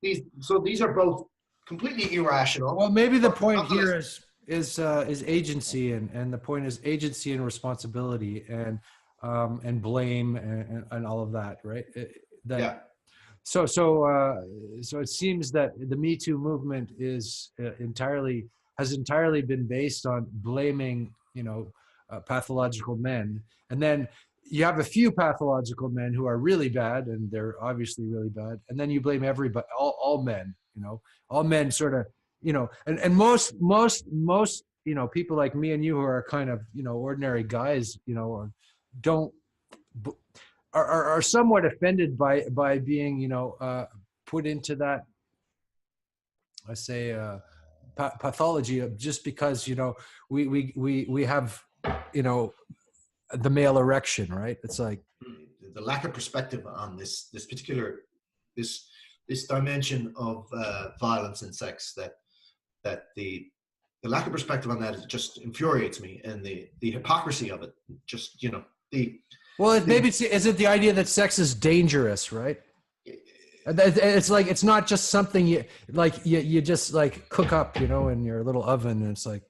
[SPEAKER 3] these are both completely irrational.
[SPEAKER 1] Well, maybe the point here is agency, and the point is agency and responsibility and blame and all of that, right? So it seems that the Me Too movement has entirely been based on blaming pathological men, and then you have a few pathological men who are really bad, and they're obviously really bad, and then you blame everybody, all men, all men sort of, and most people like me and you who are kind of, ordinary guys, are somewhat offended by being, put into that, I say, pathology of just because, we have, the male erection, right? It's like
[SPEAKER 3] the lack of perspective on this particular, this dimension of violence and sex, that the lack of perspective on that just infuriates me, and the hypocrisy of it, just is it the idea that sex is dangerous, right? It's like, it's not just something you just like cook up, in your little oven, and it's like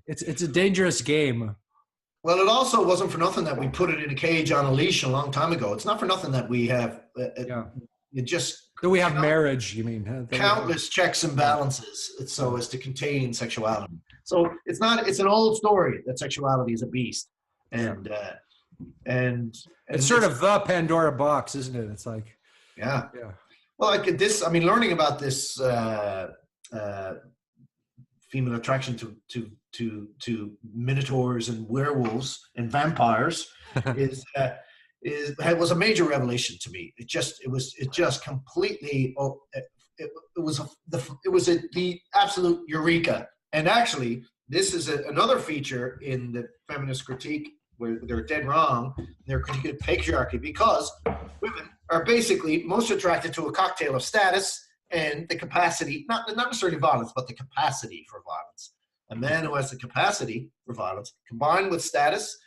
[SPEAKER 3] it's a dangerous game. Well, it also wasn't for nothing that we put it in a cage on a leash a long time ago. It's not for nothing that we have
[SPEAKER 1] Do we have marriage, you mean?
[SPEAKER 3] Countless checks and balances so as to contain sexuality. So it's an old story that sexuality is a beast. And
[SPEAKER 1] it's sort of the Pandora box, isn't it? It's like,
[SPEAKER 3] yeah. Well, like this, learning about this female attraction to minotaurs and werewolves and vampires was a major revelation to me. It just completely, it was the absolute eureka. And actually, this is another feature in the feminist critique where they're dead wrong. They're critiquing patriarchy because women are basically most attracted to a cocktail of status and the capacity, not necessarily violence, but the capacity for violence. A man who has the capacity for violence combined with status,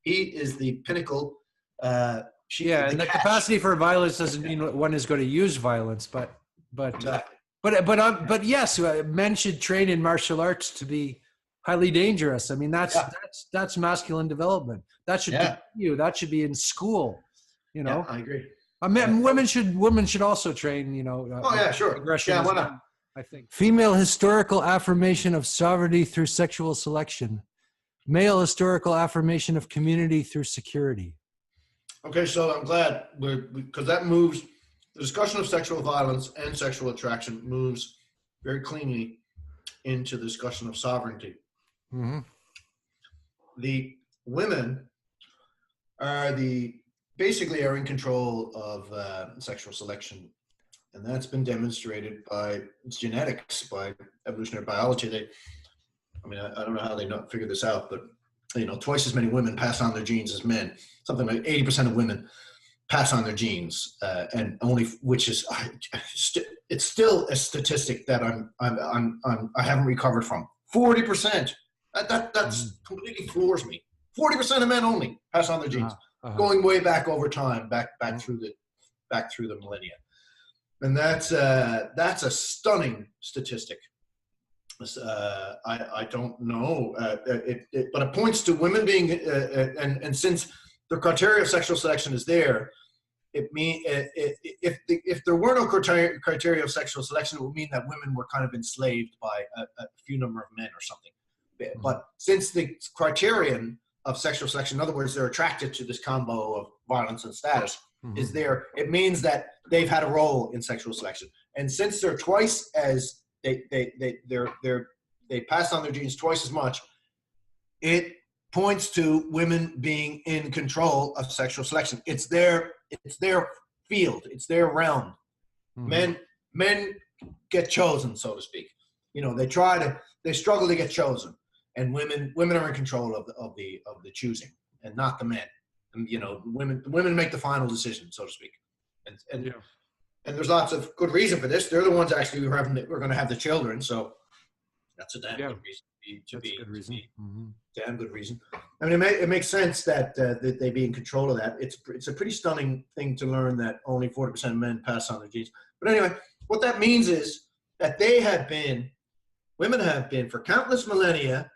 [SPEAKER 3] he is the pinnacle.
[SPEAKER 1] And the capacity for violence doesn't mean one is going to use violence, but
[SPEAKER 3] exactly.
[SPEAKER 1] Yes, men should train in martial arts to be highly dangerous. That's masculine development. That should continue. That should be in school.
[SPEAKER 3] Yeah, I agree.
[SPEAKER 1] Women should also train.
[SPEAKER 3] Sure.
[SPEAKER 1] Aggression.
[SPEAKER 3] Yeah, why not?
[SPEAKER 1] I think female historical affirmation of sovereignty through sexual selection, male historical affirmation of community through security.
[SPEAKER 3] Okay, so I'm glad because that moves the discussion of sexual violence and sexual attraction moves very cleanly into the discussion of sovereignty.
[SPEAKER 1] Mm-hmm.
[SPEAKER 3] The women are basically in control of sexual selection, and that's been demonstrated by genetics, by evolutionary biology. I don't know how they figure this out, but twice as many women pass on their genes as men. Something like 80% of women pass on their genes, and only which is it's still a statistic that I haven't recovered from.
[SPEAKER 2] 40%. That's completely floors me. 40% of men only pass on their genes, going way back over time, back through the millennia, and that's a stunning statistic. I don't know, but it points to women being and since the criteria of sexual selection is there, if there were no criteria of sexual selection, it would mean that women were kind of enslaved by a few number of men or something. But since the criterion of sexual selection, in other words, they're attracted to this combo of violence and status, is there, it means that they've had a role in sexual selection. And since they're twice as they pass on their genes twice as much, it points to women being in control of sexual selection. It's their field, it's their realm. Men get chosen, so to speak. They struggle to get chosen, and women are in control of the choosing, and not the men. And women make the final decision, so to speak. And there's lots of good reason for this. They're the ones actually who are going to have the children, so that's a damn good reason. Damn good reason. I mean, it makes sense that they be in control of that. It's a pretty stunning thing to learn that only 40% of men pass on their genes. But anyway, what that means is that women have been for countless millennia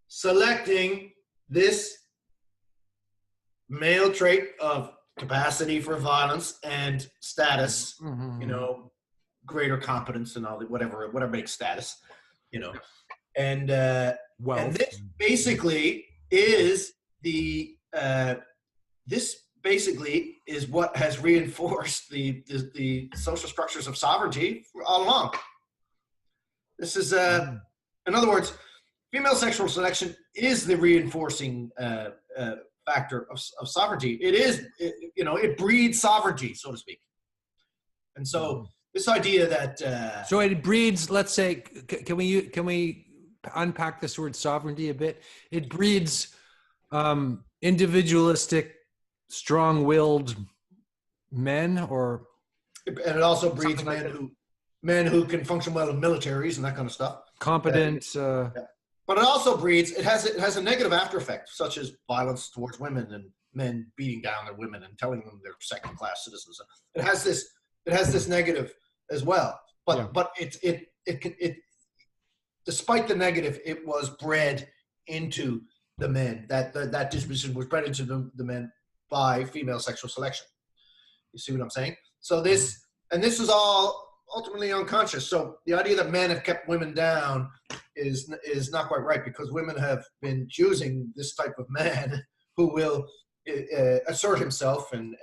[SPEAKER 2] selecting this male trait of capacity for violence and status, greater competence and all that, whatever makes status, and this basically is what has reinforced the social structures of sovereignty all along. This is, in other words, female sexual selection is the reinforcing factor of sovereignty. It breeds sovereignty, so to speak. And so this idea that
[SPEAKER 1] so it breeds, let's say, can we unpack this word sovereignty a bit? It breeds individualistic, strong-willed men,
[SPEAKER 2] and it also breeds men who can function well in militaries and that kind of stuff.
[SPEAKER 1] Competent.
[SPEAKER 2] But it also breeds. It has a negative after effect, such as violence towards women and men beating down their women and telling them they're second-class citizens. It has this negative as well. But it despite the negative, it was bred into the men. That disposition was bred into the men by female sexual selection. You see what I'm saying? So this is all ultimately unconscious. So the idea that men have kept women down is not quite right, because women have been choosing this type of man who will assert himself and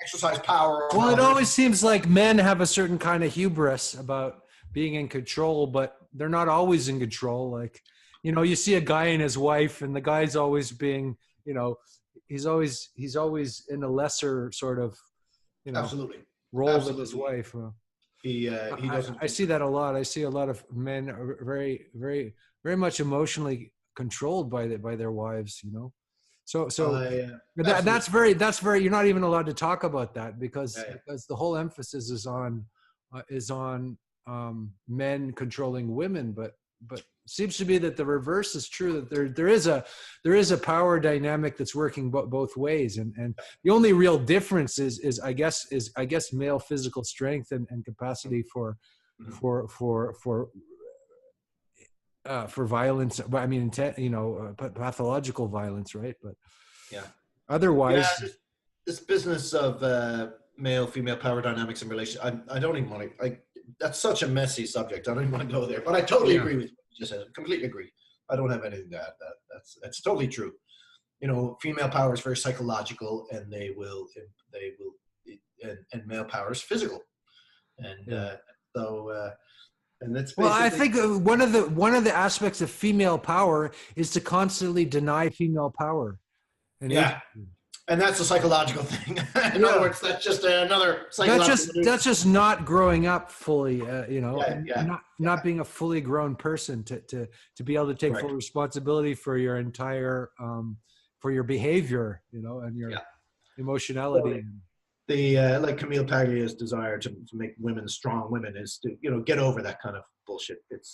[SPEAKER 2] exercise power.
[SPEAKER 1] Well, it always seems like men have a certain kind of hubris about being in control, but they're not always in control. Like, you see a guy and his wife, and the guy's always being, he's always in a lesser sort of,
[SPEAKER 2] absolutely
[SPEAKER 1] role than his wife.
[SPEAKER 2] He doesn't.
[SPEAKER 1] I see that a lot. I see a lot of men are very, very, very much emotionally controlled by their wives. So that's very. You're not even allowed to talk about that because the whole emphasis is on men controlling women, but seems to be that the reverse is true, that there is a power dynamic that's working both ways, and the only real difference is I guess male physical strength and capacity for violence. I mean, pathological violence, right? But otherwise,
[SPEAKER 2] this business of male female power dynamics in relation, I don't even want to. That's such a messy subject. I don't even want to go there. But I totally agree with you. Just completely agree. I don't have anything to add. That's totally true. Female power is very psychological, and and male power is physical, and and that's
[SPEAKER 1] well. I think one of the aspects of female power is to constantly deny female power.
[SPEAKER 2] And that's a psychological thing. In other words, that's just another psychological.
[SPEAKER 1] That's just not growing up fully, not being a fully grown person to be able to take full responsibility for your entire for your behavior, and your emotionality.
[SPEAKER 3] the like Camille Paglia's desire to make women strong women is to, you know, get over that kind of bullshit. It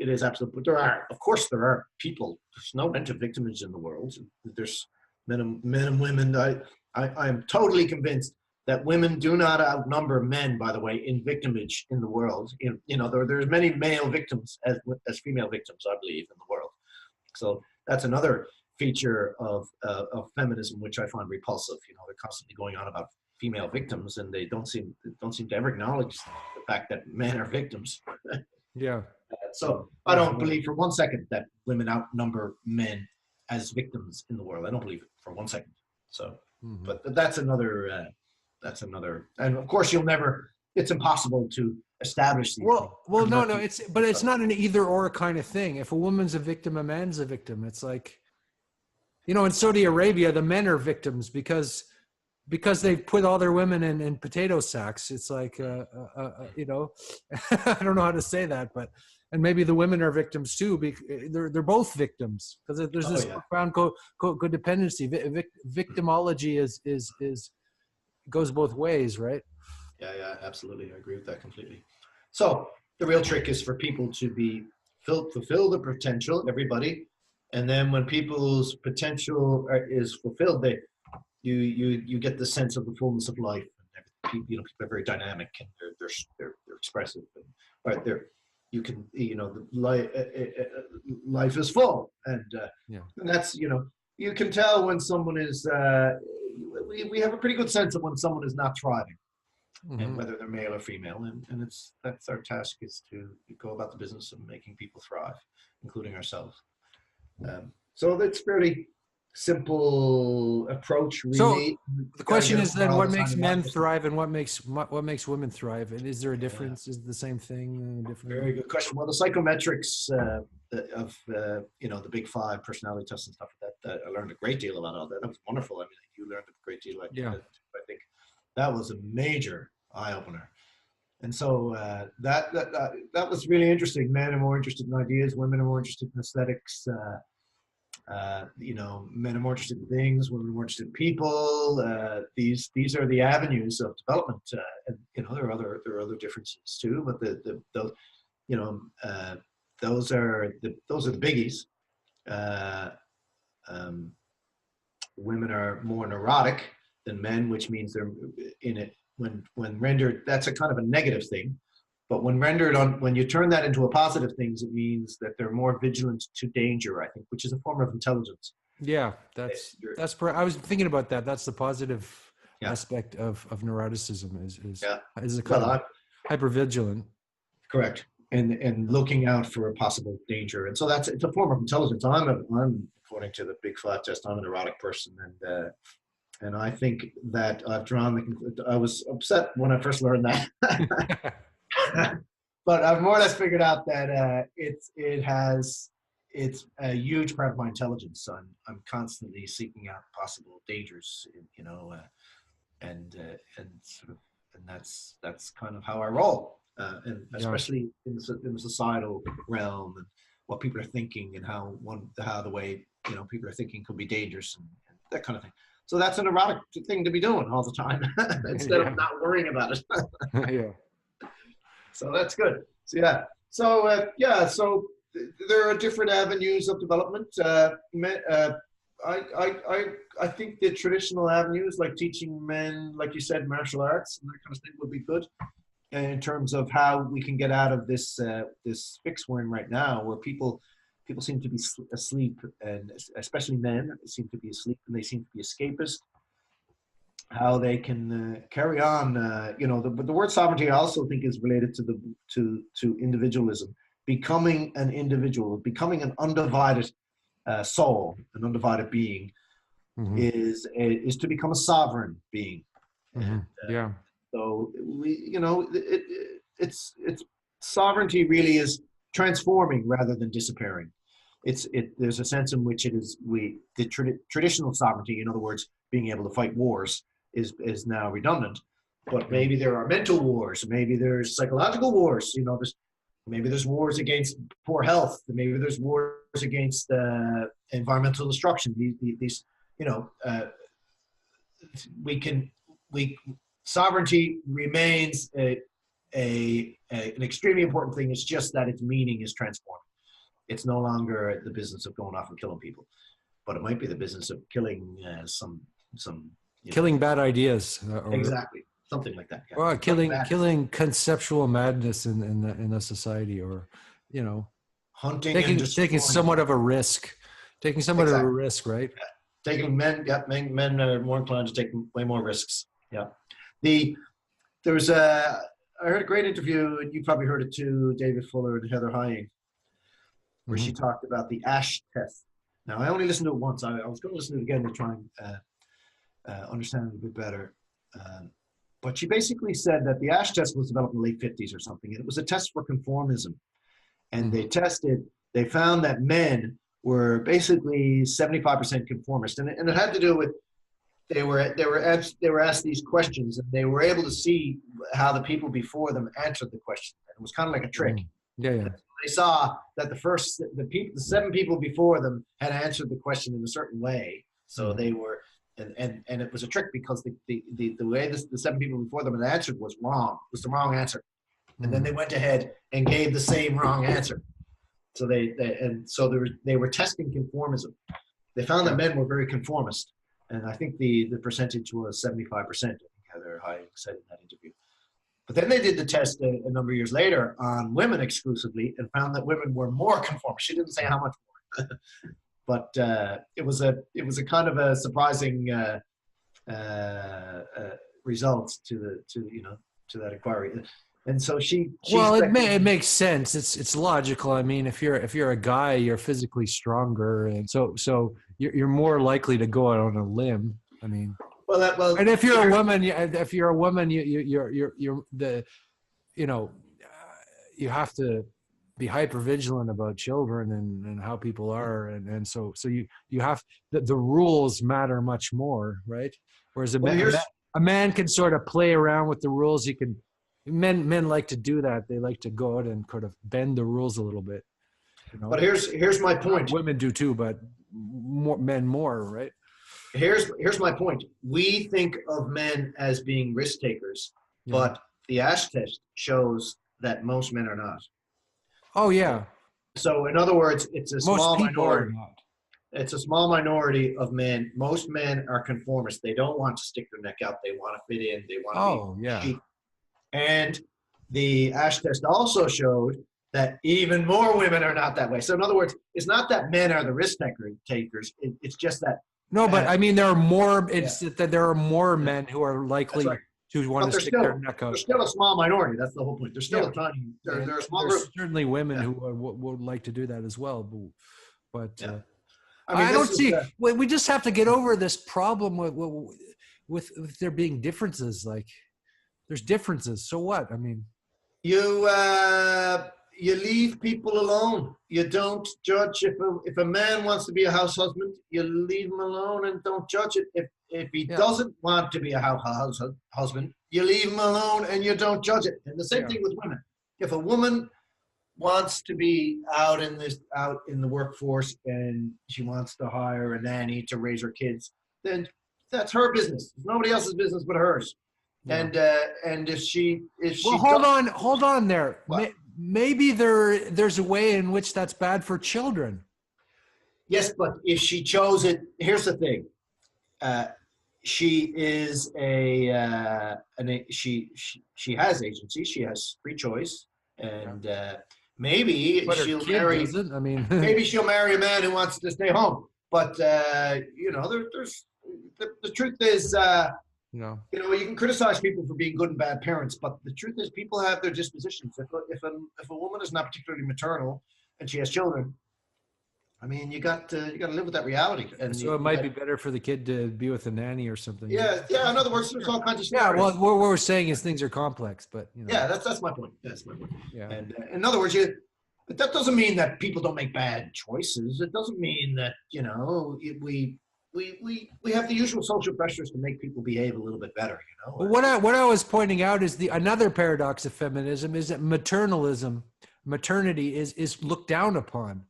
[SPEAKER 3] is absolute. But of course there are people. There's no end to victimage in the world. There's men and women. I am totally convinced that women do not outnumber men, by the way, in victimage in the world. You know, there's many male victims as female victims, I believe, in the world. So that's another feature of feminism, which I find repulsive. You know, they're constantly going on about female victims, and they don't seem to ever acknowledge the fact that men are victims.
[SPEAKER 1] Yeah.
[SPEAKER 3] So I don't believe for 1 second that women outnumber men as victims in the world. I don't believe it for 1 second. So, but that's another. And of course, it's impossible to establish these things.
[SPEAKER 1] Well, no, it's not an either or kind of thing. If a woman's a victim, a man's a victim. It's like, you know, in Saudi Arabia, the men are victims because they've put all their women in potato sacks. It's like, you know, I don't know how to say that, but, and maybe the women are victims too. They're both victims because there's this profound codependency. Victimology is goes both ways, right?
[SPEAKER 3] Yeah, absolutely. I agree with that completely. So the real trick is for people to fulfill the potential, everybody. And then when people's potential is fulfilled, you get the sense of the fullness of life. And you know, people are very dynamic and they're expressive. And, right, you can, you know, life is full, and that's, you know, you can tell when someone is. We have a pretty good sense of when someone is not thriving, and whether they're male or female, and that's our task, is to go about the business of making people thrive, including ourselves. So that's fairly simple approach, really.
[SPEAKER 1] So the question is then, what makes men thrive and what makes women thrive? And is there a difference? Is it the same thing?
[SPEAKER 3] Very good question. Well, the psychometrics of you know, the big 5 personality tests and stuff like that, I learned a great deal about all that. That was wonderful. I mean, you learned a great deal. I think that was a major eye opener. And so that was really interesting. Men are more interested in ideas. Women are more interested in aesthetics. You know, men are more interested in things. Women are more interested in people. These are the avenues of development. And you know, there are other differences too. But those, you know, those are the biggies. Women are more neurotic than men, which means they're in it when rendered. That's a kind of a negative thing. But when you turn that into a positive thing, it means that they're more vigilant to danger, I think, which is a form of intelligence.
[SPEAKER 1] Yeah, I was thinking about that. That's the positive aspect of neuroticism is a kind of hypervigilant.
[SPEAKER 3] Correct. And looking out for a possible danger. And so it's a form of intelligence. I'm according to the Big 5 test, I'm a neurotic person, and I think that I've drawn I was upset when I first learned that. But I've more or less figured out that it's a huge part of my intelligence. So I'm constantly seeking out possible dangers, you know, and that's kind of how I roll, and especially in the societal realm, and what people are thinking, and how the way, you know, people are thinking could be dangerous, and that kind of thing. So that's a neurotic thing to be doing all the time instead of not worrying about it.
[SPEAKER 1] Yeah.
[SPEAKER 3] So that's good. So so there are different avenues of development. I think the traditional avenues, like teaching men, like you said, martial arts and that kind of thing, would be good in terms of how we can get out of this fix we're in right now, where people seem to be asleep, and especially men seem to be asleep, and they seem to be escapist. How they can carry on, you know, but the word sovereignty I also think is related to individualism, becoming an individual, becoming an undivided soul, an undivided being, is to become a sovereign being. And, so you know, it's sovereignty really is transforming rather than disappearing. There's a sense in which it is the traditional sovereignty, in other words, being able to fight wars, is now redundant. But maybe there are mental wars, maybe there's psychological wars, you know, maybe there's wars against poor health, maybe there's wars against environmental destruction. These you know, sovereignty remains an extremely important thing. It's just that its meaning is transformed. It's no longer the business of going off and killing people, but it might be the business of killing some
[SPEAKER 1] killing bad ideas.
[SPEAKER 3] Exactly, something like that. Yeah.
[SPEAKER 1] Or killing conceptual madness in the society, or
[SPEAKER 3] hunting,
[SPEAKER 1] taking somewhat of a risk, of a risk, right?
[SPEAKER 3] Yeah. Taking men are more inclined to take way more risks. Yeah. I heard a great interview, and you probably heard it too, David Fuller and Heather Hying, where she talked about the Ash test. Now, I only listened to it once. I was going to listen to it again to try and understand it a bit better. But she basically said that the Ash test was developed in the late 50s or something, and it was a test for conformism. And they found that men were basically 75% conformist, and it had to do with they were asked these questions, and they were able to see how the people before them answered the question. It was kind of like a trick.
[SPEAKER 1] Yeah.
[SPEAKER 3] They saw that the 7 people before them had answered the question in a certain way, so they were, and it was a trick because the way the 7 people before them had answered was wrong. It was the wrong answer, and then they went ahead and gave the same wrong answer. So they were testing conformism. They found that men were very conformist, and I think the percentage was 75%. I think Heather Hying said in that interview. But then they did the test a number of years later on women exclusively, and found that women were more conformist. She didn't say how much more, but it was a kind of a surprising result to that inquiry. And so
[SPEAKER 1] it makes sense. It's logical. I mean, if you're a guy, you're physically stronger, and so you're more likely to go out on a limb. I mean, and if you're a woman, you have to be hyper vigilant about children and how people are, and so you have the rules matter much more, right? Whereas a man can sort of play around with the rules. He can. Men like to do that. They like to go out and kind of bend the rules a little bit.
[SPEAKER 3] But here's my point.
[SPEAKER 1] Women do too, but men more, right?
[SPEAKER 3] Here's my point. We think of men as being risk takers, but the Ash test shows that most men are not.
[SPEAKER 1] Oh yeah.
[SPEAKER 3] So in other words, it's a small minority.
[SPEAKER 1] Are not.
[SPEAKER 3] It's a small minority of men. Most men are conformists. They don't want to stick their neck out. They want to fit in. They want to be cheap. And the Ash test also showed that even more women are not that way. So in other words, it's not that men are the risk takers. It's just that.
[SPEAKER 1] No, but I mean, there are more. It's that there are more men who are likely to want to stick their neck out.
[SPEAKER 3] There's still a small minority. That's the whole point. There's still a tiny. There are small groups.
[SPEAKER 1] Certainly women who would like to do that as well. But I don't see. We just have to get over this problem with there being differences. Like, there's differences. So what? I mean,
[SPEAKER 3] you leave people alone. You don't judge. If a man wants to be a house husband, you leave him alone and don't judge it. If he doesn't want to be a house husband, you leave him alone and you don't judge it. And the same thing with women. If a woman wants to be out in the workforce and she wants to hire a nanny to raise her kids, then that's her business. It's nobody else's business but hers. Yeah. And if she
[SPEAKER 1] hold on there. Maybe there's a way in which that's bad for children.
[SPEAKER 3] Yes, but if she chose it, here's the thing. She is she has agency. She has free choice, and maybe she'll marry. Maybe she'll marry a man who wants to stay home. But there's the truth is. You can criticize people for being good and bad parents, but the truth is people have their dispositions. If a woman is not particularly maternal and she has children, I mean, you got to live with that reality. And
[SPEAKER 1] so it might be better for the kid to be with a nanny or something.
[SPEAKER 3] Yeah. In other words, there's all kinds of scenarios.
[SPEAKER 1] Yeah. Well, what we're saying is things are complex, but
[SPEAKER 3] yeah, that's my point. That's my point.
[SPEAKER 1] Yeah.
[SPEAKER 3] And in other words, but that doesn't mean that people don't make bad choices. It doesn't mean that we have the usual social pressures to make people behave a little bit better,
[SPEAKER 1] Well, what I was pointing out is another paradox of feminism is that maternity is looked down upon,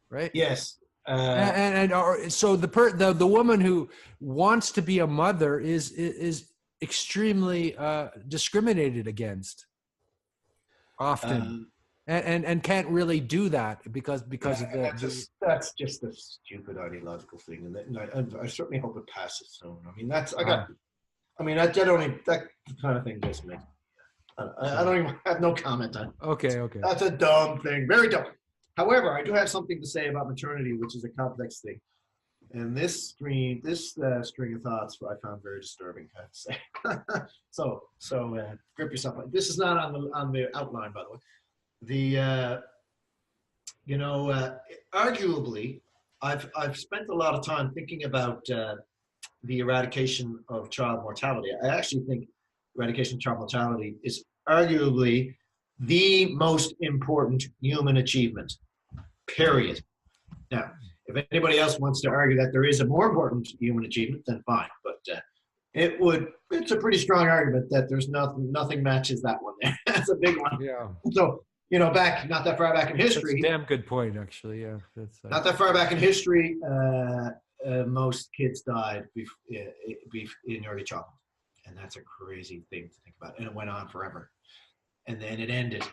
[SPEAKER 1] right?
[SPEAKER 3] Yes.
[SPEAKER 1] So the woman who wants to be a mother is extremely discriminated against often, and can't really do that because of
[SPEAKER 3] that's just a stupid ideological thing, and I certainly hope it passes soon. I mean, that kind of thing just makes. I don't even have no comment on it.
[SPEAKER 1] Okay.
[SPEAKER 3] That's a dumb thing, very dumb. However, I do have something to say about maternity, which is a complex thing. And this string of thoughts I found very disturbing, I have to say. so grip yourself. This is not on the outline, by the way. Arguably, I've spent a lot of time thinking about the eradication of child mortality. I actually think eradication of child mortality is arguably the most important human achievement, period. Now, if anybody else wants to argue that there is a more important human achievement, then fine. But it's a pretty strong argument that there's nothing matches that one there. That's a big one.
[SPEAKER 1] Yeah.
[SPEAKER 3] So, not that far back in history.
[SPEAKER 1] That's a damn good point, actually. Yeah.
[SPEAKER 3] Not that far back in history, most kids died in early childhood. And that's a crazy thing to think about. And it went on forever. And then it ended.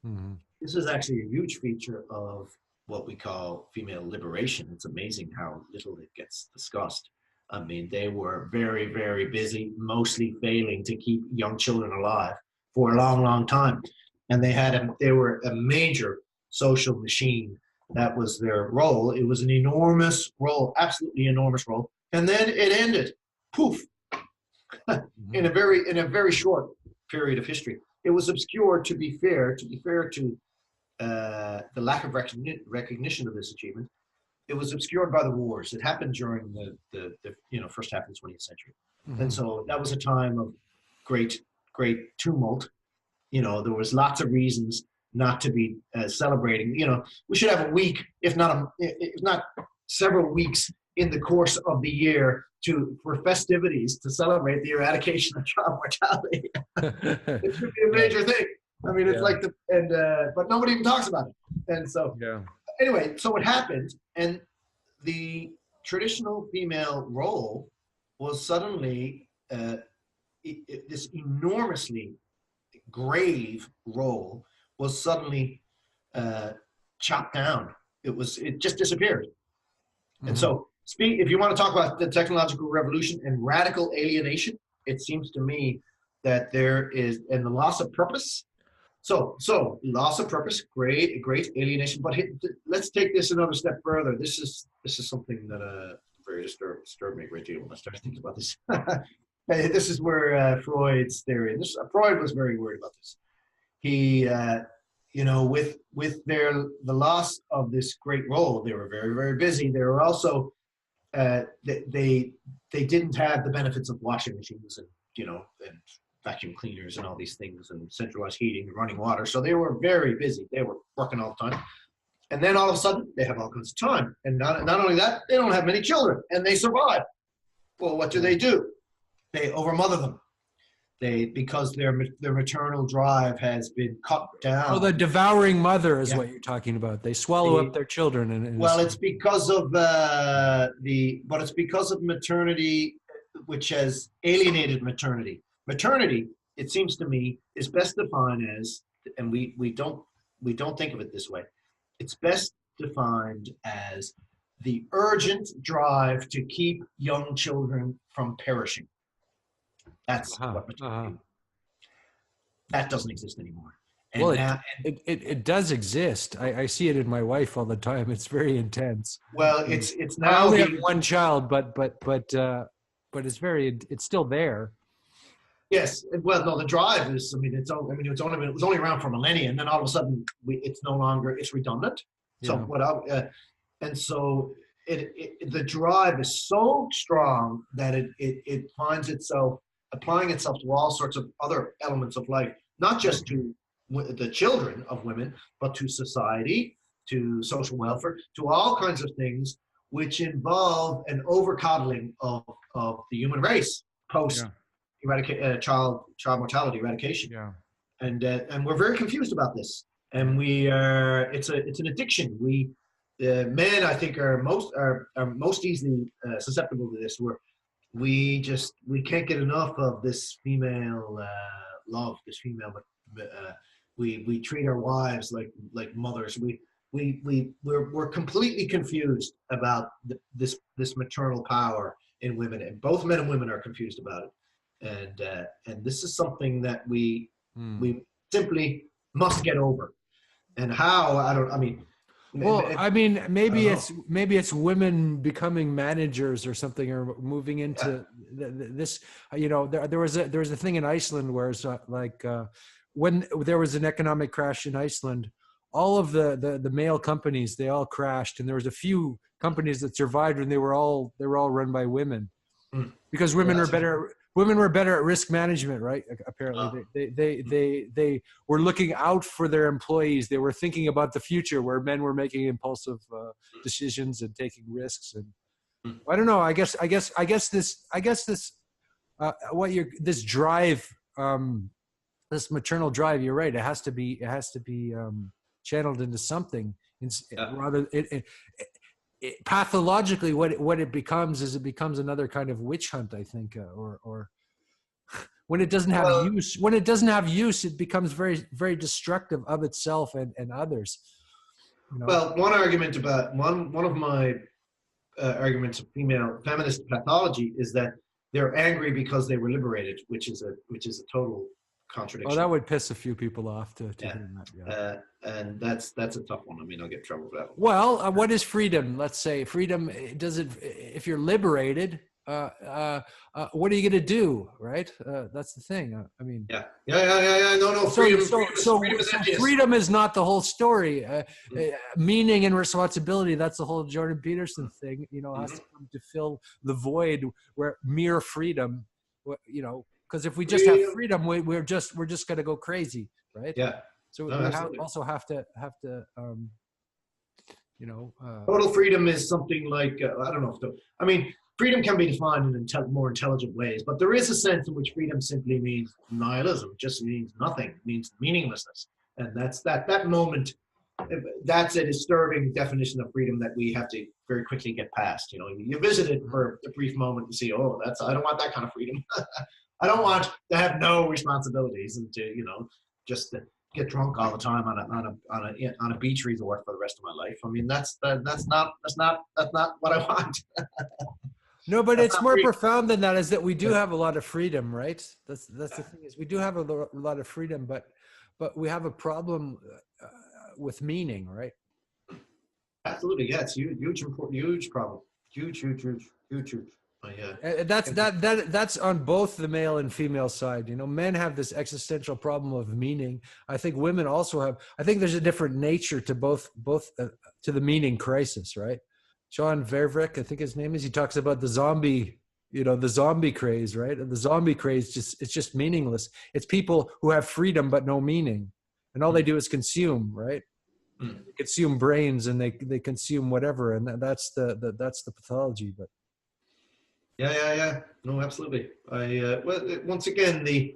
[SPEAKER 1] Mm-hmm.
[SPEAKER 3] This is actually a huge feature of what we call female liberation. It's amazing how little it gets discussed. I mean, they were very, very busy, mostly failing to keep young children alive for a long, long time. And they were a major social machine. That was their role. It was an enormous role, absolutely enormous role. And then it ended. Poof. in a very short period of history. It was obscured, to be fair to the lack of recognition of this achievement. It was obscured by the wars. It happened during the first half of the 20th century.
[SPEAKER 1] Mm-hmm.
[SPEAKER 3] And so that was a time of great tumult. There was lots of reasons not to be celebrating. We should have a week, if not several weeks in the course of the year for festivities to celebrate the eradication of child mortality. It should be a major thing. I mean, it's but nobody even talks about it. And so, anyway, so it happened, and the traditional female role was suddenly this enormously grave role was suddenly chopped down. It just disappeared. Mm-hmm. And so, if you want to talk about the technological revolution and radical alienation, it seems to me that there is, and the loss of purpose. So loss of purpose, great alienation. But let's take this another step further. This is something that very disturbed me a great deal when I started thinking about this. This is where Freud's theory. Freud was very worried about this. He, with the loss of this great role, they were very, very busy. They were also they didn't have the benefits of washing machines and vacuum cleaners and all these things and centralized heating and running water. So they were very busy. They were working all the time. And then all of a sudden they have all kinds of time. And not only that, they don't have many children and they survive. Well, what do? They overmother them. Because their maternal drive has been cut down.
[SPEAKER 1] Oh, the devouring mother is what you're talking about. They swallow up their children.
[SPEAKER 3] It's because of it's because of maternity, which has alienated maternity. Maternity, it seems to me, is best defined as, and we don't think of it this way. It's best defined as the urgent drive to keep young children from perishing. That's what maternity. That doesn't exist anymore. And
[SPEAKER 1] it does exist. I see it in my wife all the time. It's very intense.
[SPEAKER 3] Well, it's now.
[SPEAKER 1] I only have one child, but it's still there.
[SPEAKER 3] Yes. Well, no, the drive is. It was only around for millennia, and then all of a sudden, it's no longer. It's redundant. So the drive is so strong that it finds itself applying itself to all sorts of other elements of life, not just to the children of women, but to society, to social welfare, to all kinds of things which involve an over-coddling of the human race post child mortality eradication. Yeah. And we're very confused about this. And it's an addiction. Men, I think, are most easily susceptible to this. we can't get enough of this female love, this female. We treat our wives like mothers. We're completely confused about this maternal power in women, and both men and women are confused about it. And this is something that we simply must get over. And how, I don't. I mean,
[SPEAKER 1] Well, I mean, maybe
[SPEAKER 3] I
[SPEAKER 1] it's women becoming managers or something, or moving into this. You know, there was a thing in Iceland where it's when there was an economic crash in Iceland, all of the male companies, they all crashed, and there was a few companies that survived, and they were all run by women, because women are better. Women were better at risk management, right? Apparently, they were looking out for their employees. They were thinking about the future, where men were making impulsive decisions and taking risks. And I don't know. I guess this this drive, this maternal drive. You're right. It has to be channeled into something. Rather, pathologically, what it becomes is, it becomes another kind of witch hunt, I think, or when it doesn't have use. When it doesn't have use, it becomes very, very destructive of itself and others. You know?
[SPEAKER 3] Well, one of my arguments of female feminist pathology is that they're angry because they were liberated, which is a total contradiction.
[SPEAKER 1] Oh, that would piss a few people off to hear that. Yeah.
[SPEAKER 3] And that's a tough one. I mean, I'll get in trouble for that one.
[SPEAKER 1] Well, what is freedom? Let's say freedom. Does it? If you're liberated, what are you going to do? Right. That's the thing. I mean.
[SPEAKER 3] Yeah. No.
[SPEAKER 1] Freedom is not the whole story. Meaning and responsibility. That's the whole Jordan Peterson thing. You know, has to come to fill the void where mere freedom. You know. Because if we just have freedom, we're just going to go crazy, right?
[SPEAKER 3] Yeah.
[SPEAKER 1] So we also have to,
[SPEAKER 3] total freedom is something like I don't know. I mean, freedom can be defined in more intelligent ways, but there is a sense in which freedom simply means nihilism. It just means nothing. It means meaninglessness, and that's that moment. That's a disturbing definition of freedom that we have to very quickly get past. You know, you visit it for a brief moment and see, oh, I don't want that kind of freedom. I don't want to have no responsibilities and to, just to get drunk all the time on a beach resort for the rest of my life. I mean, that's not what I want.
[SPEAKER 1] No, but it's more profound than that. Is that we do have a lot of freedom, right? That's the thing, is we do have a lot of freedom, but we have a problem with meaning, right?
[SPEAKER 3] Absolutely, yeah. It's huge problem. Huge.
[SPEAKER 1] That's on both the male and female side. You know, men have this existential problem of meaning. I think women also have. I think there's a different nature to both to the meaning crisis, right? John Vervrick, I think his name is. He talks about the zombie craze, right? And the zombie craze it's just meaningless. It's people who have freedom but no meaning, and all they do is consume, right? They consume brains, and they consume whatever, and that's the pathology, but.
[SPEAKER 3] Yeah. No, absolutely. Once again, the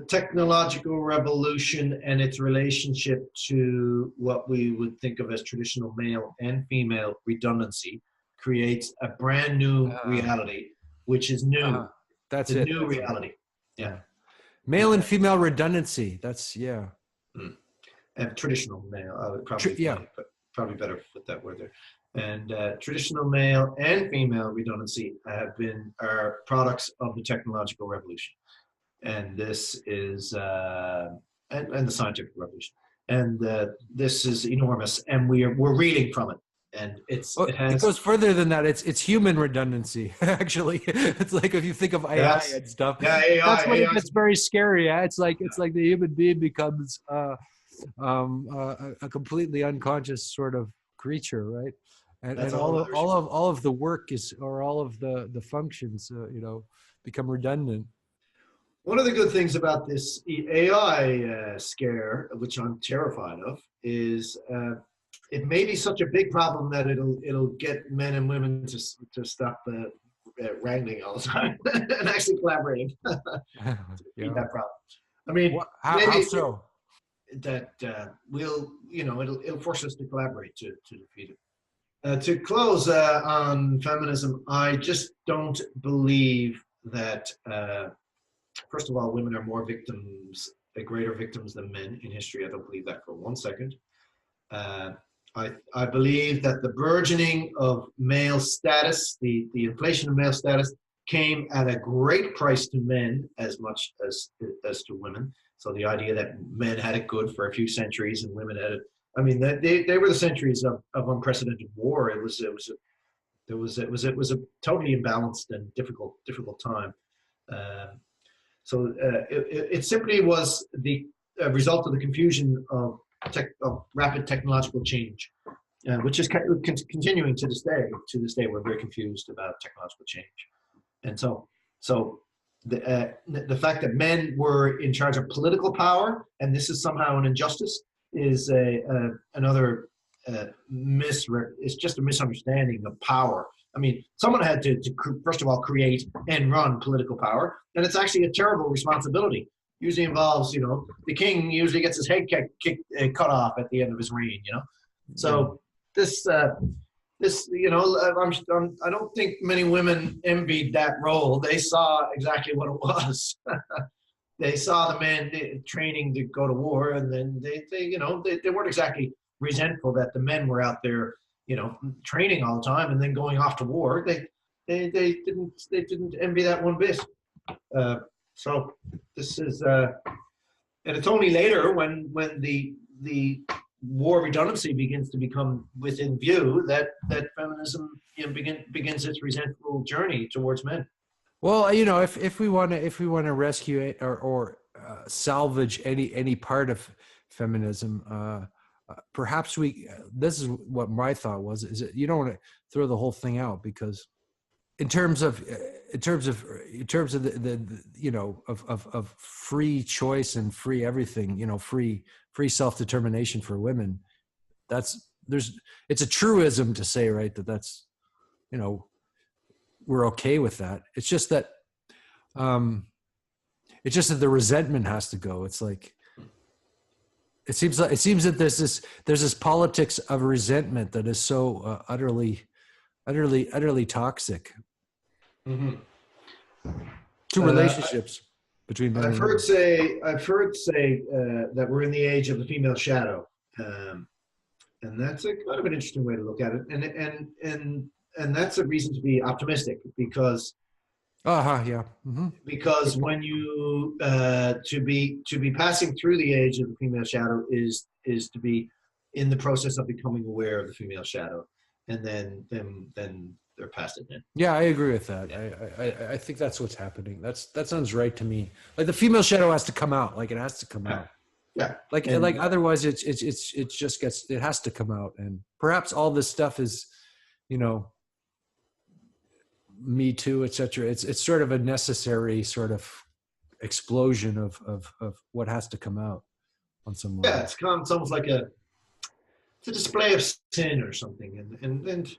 [SPEAKER 3] technological revolution and its relationship to what we would think of as traditional male and female redundancy creates a brand new reality, which is new.
[SPEAKER 1] That's
[SPEAKER 3] the
[SPEAKER 1] it.
[SPEAKER 3] new reality. Yeah.
[SPEAKER 1] Male and female redundancy. That's
[SPEAKER 3] And traditional male. I would probably better put that word there. And traditional male and female redundancy are products of the technological revolution, and this is and the scientific revolution, and this is enormous, and we're reeling from it, and it
[SPEAKER 1] goes further than that. It's human redundancy. Actually, it's like if you think of AI and stuff.
[SPEAKER 3] Yeah, AI,
[SPEAKER 1] that's when it gets very scary. Yeah? It's like the human being becomes a completely unconscious sort of creature, right? And all of the work all of the functions, become redundant.
[SPEAKER 3] One of the good things about this AI scare, which I'm terrified of, is it may be such a big problem that it'll get men and women to stop wrangling all the time and actually collaborating to beat that problem. I mean,
[SPEAKER 1] how so?
[SPEAKER 3] That it'll force us to collaborate to defeat it. To close on feminism, I just don't believe that, first of all, women are more victims, greater victims than men in history. I don't believe that for 1 second. Uh, I believe that the burgeoning of male status, the inflation of male status, came at a great price to men as much as to women. So the idea that men had it good for a few centuries and women had it, I mean, they were the centuries of unprecedented war. It was a totally imbalanced and difficult time. It simply was the result of the confusion of rapid technological change, which is continuing to this day. To this day, we're very confused about technological change, and so the fact that men were in charge of political power, and this is somehow an injustice, is another it's just a misunderstanding of power. I mean, someone had to first of all create and run political power, and it's actually a terrible responsibility. Usually involves, the king usually gets his head cut off at the end of his reign, So this, I don't think many women envied that role. They saw exactly what it was. They saw the men training to go to war, and then they weren't exactly resentful that the men were out there, training all the time and then going off to war. They didn't envy that one bit. So this is, and it's only later when the war redundancy begins to become within view that feminism begins its resentful journey towards men.
[SPEAKER 1] Well, if we want to rescue it or salvage any part of feminism, perhaps this is what my thought was, is that you don't want to throw the whole thing out, because in terms of of free choice and free everything, free self-determination for women, it's a truism to say, right, that's we're okay with that. It's just that the resentment has to go. It's like it seems that there's this politics of resentment that is so utterly toxic
[SPEAKER 3] mm-hmm.
[SPEAKER 1] to relationships between men.
[SPEAKER 3] I've heard say that we're in the age of the female shadow, and that's a kind of an interesting way to look at it. And that's a reason to be optimistic, because
[SPEAKER 1] yeah. Mm-hmm.
[SPEAKER 3] Because when you to be passing through the age of the female shadow is to be in the process of becoming aware of the female shadow, and then they're past it then.
[SPEAKER 1] Yeah, I agree with that. Yeah. I think that's what's happening. That sounds right to me. Like the female shadow has to come out. Like it has to come out.
[SPEAKER 3] Yeah.
[SPEAKER 1] Like otherwise it has to come out. And perhaps all this stuff is, Me Too, etc. It's sort of a necessary sort of explosion of what has to come out on some level.
[SPEAKER 3] Yeah, it's almost like it's a display of sin or something, and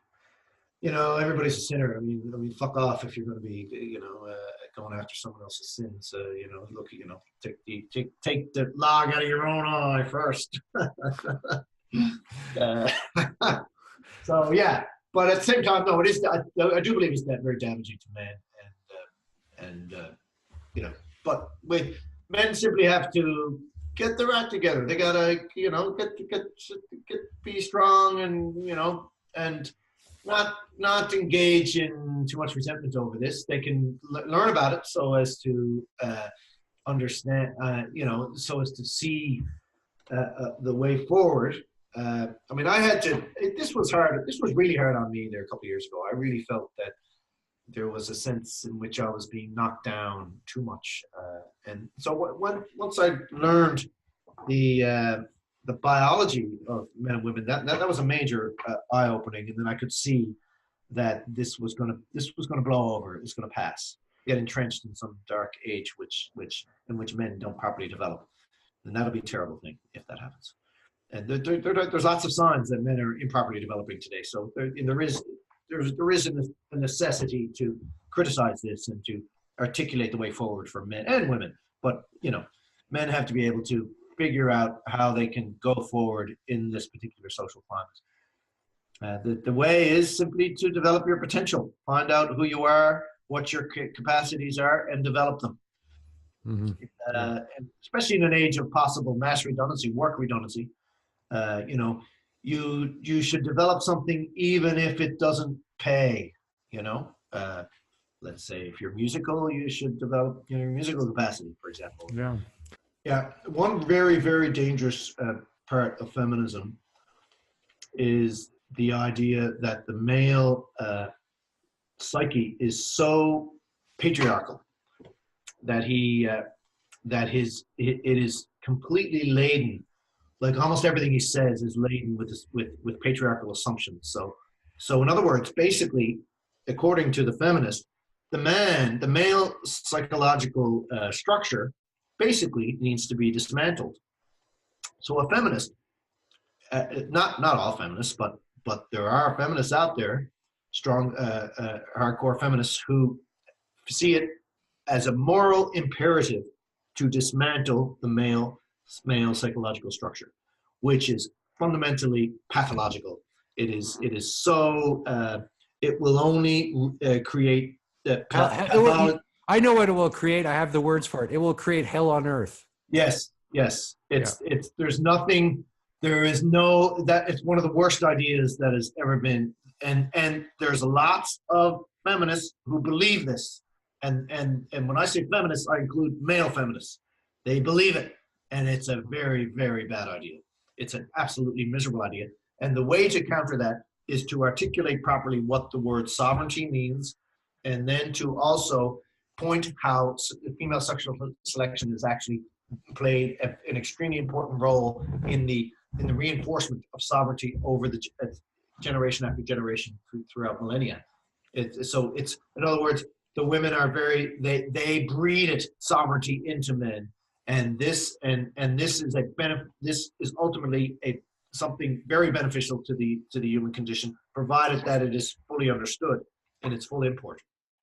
[SPEAKER 3] everybody's a sinner. I mean, fuck off if you're going to be going after someone else's sins. Look, take the log out of your own eye first. So yeah. But at the same time, no, it is. I do believe it's very damaging to men, But men simply have to get their act together. They gotta, be strong, and not engage in too much resentment over this. They can learn about it so as to understand, so as to see the way forward. I had to. This was hard. This was really hard on me there a couple of years ago. I really felt that there was a sense in which I was being knocked down too much, and so once I learned the biology of men and women, that was a major eye opening, and then I could see that this was gonna blow over. It's gonna pass. Get entrenched in some dark age, in which men don't properly develop, and that'll be a terrible thing if that happens. And there's lots of signs that men are improperly developing today. So there is a necessity to criticize this and to articulate the way forward for men and women. But men have to be able to figure out how they can go forward in this particular social climate. The way is simply to develop your potential, find out who you are, what your capacities are, and develop them.
[SPEAKER 1] Mm-hmm.
[SPEAKER 3] And especially in an age of possible mass redundancy, work redundancy, you know, you should develop something even if it doesn't pay. You know, let's say if you're musical, you should develop your musical capacity, for example.
[SPEAKER 1] Yeah.
[SPEAKER 3] Yeah, one very, very dangerous part of feminism is the idea that the male psyche is so patriarchal that it is completely laden. Like almost everything he says is laden with patriarchal assumptions. So in other words, basically, according to the feminist, the male psychological structure basically needs to be dismantled. So a feminist, not all feminists, but there are feminists out there, strong, hardcore feminists who see it as a moral imperative to dismantle the male psychological structure, which is fundamentally pathological. It is so it will only create
[SPEAKER 1] I know what it will create. I have the words for it. It will create hell on earth.
[SPEAKER 3] Yes. It's there's nothing. There is no that. It's one of the worst ideas that has ever been. And there's lots of feminists who believe this. And when I say feminists, I include male feminists. They believe it, and it's a very, very bad idea. It's an absolutely miserable idea. And the way to counter that is to articulate properly what the word sovereignty means, and then to also point how female sexual selection has actually played an extremely important role in the reinforcement of sovereignty over the generation after generation throughout millennia. So it's in other words, the women are they breed sovereignty into men, and this is ultimately something very beneficial to the human condition, provided that it is fully understood in its full import.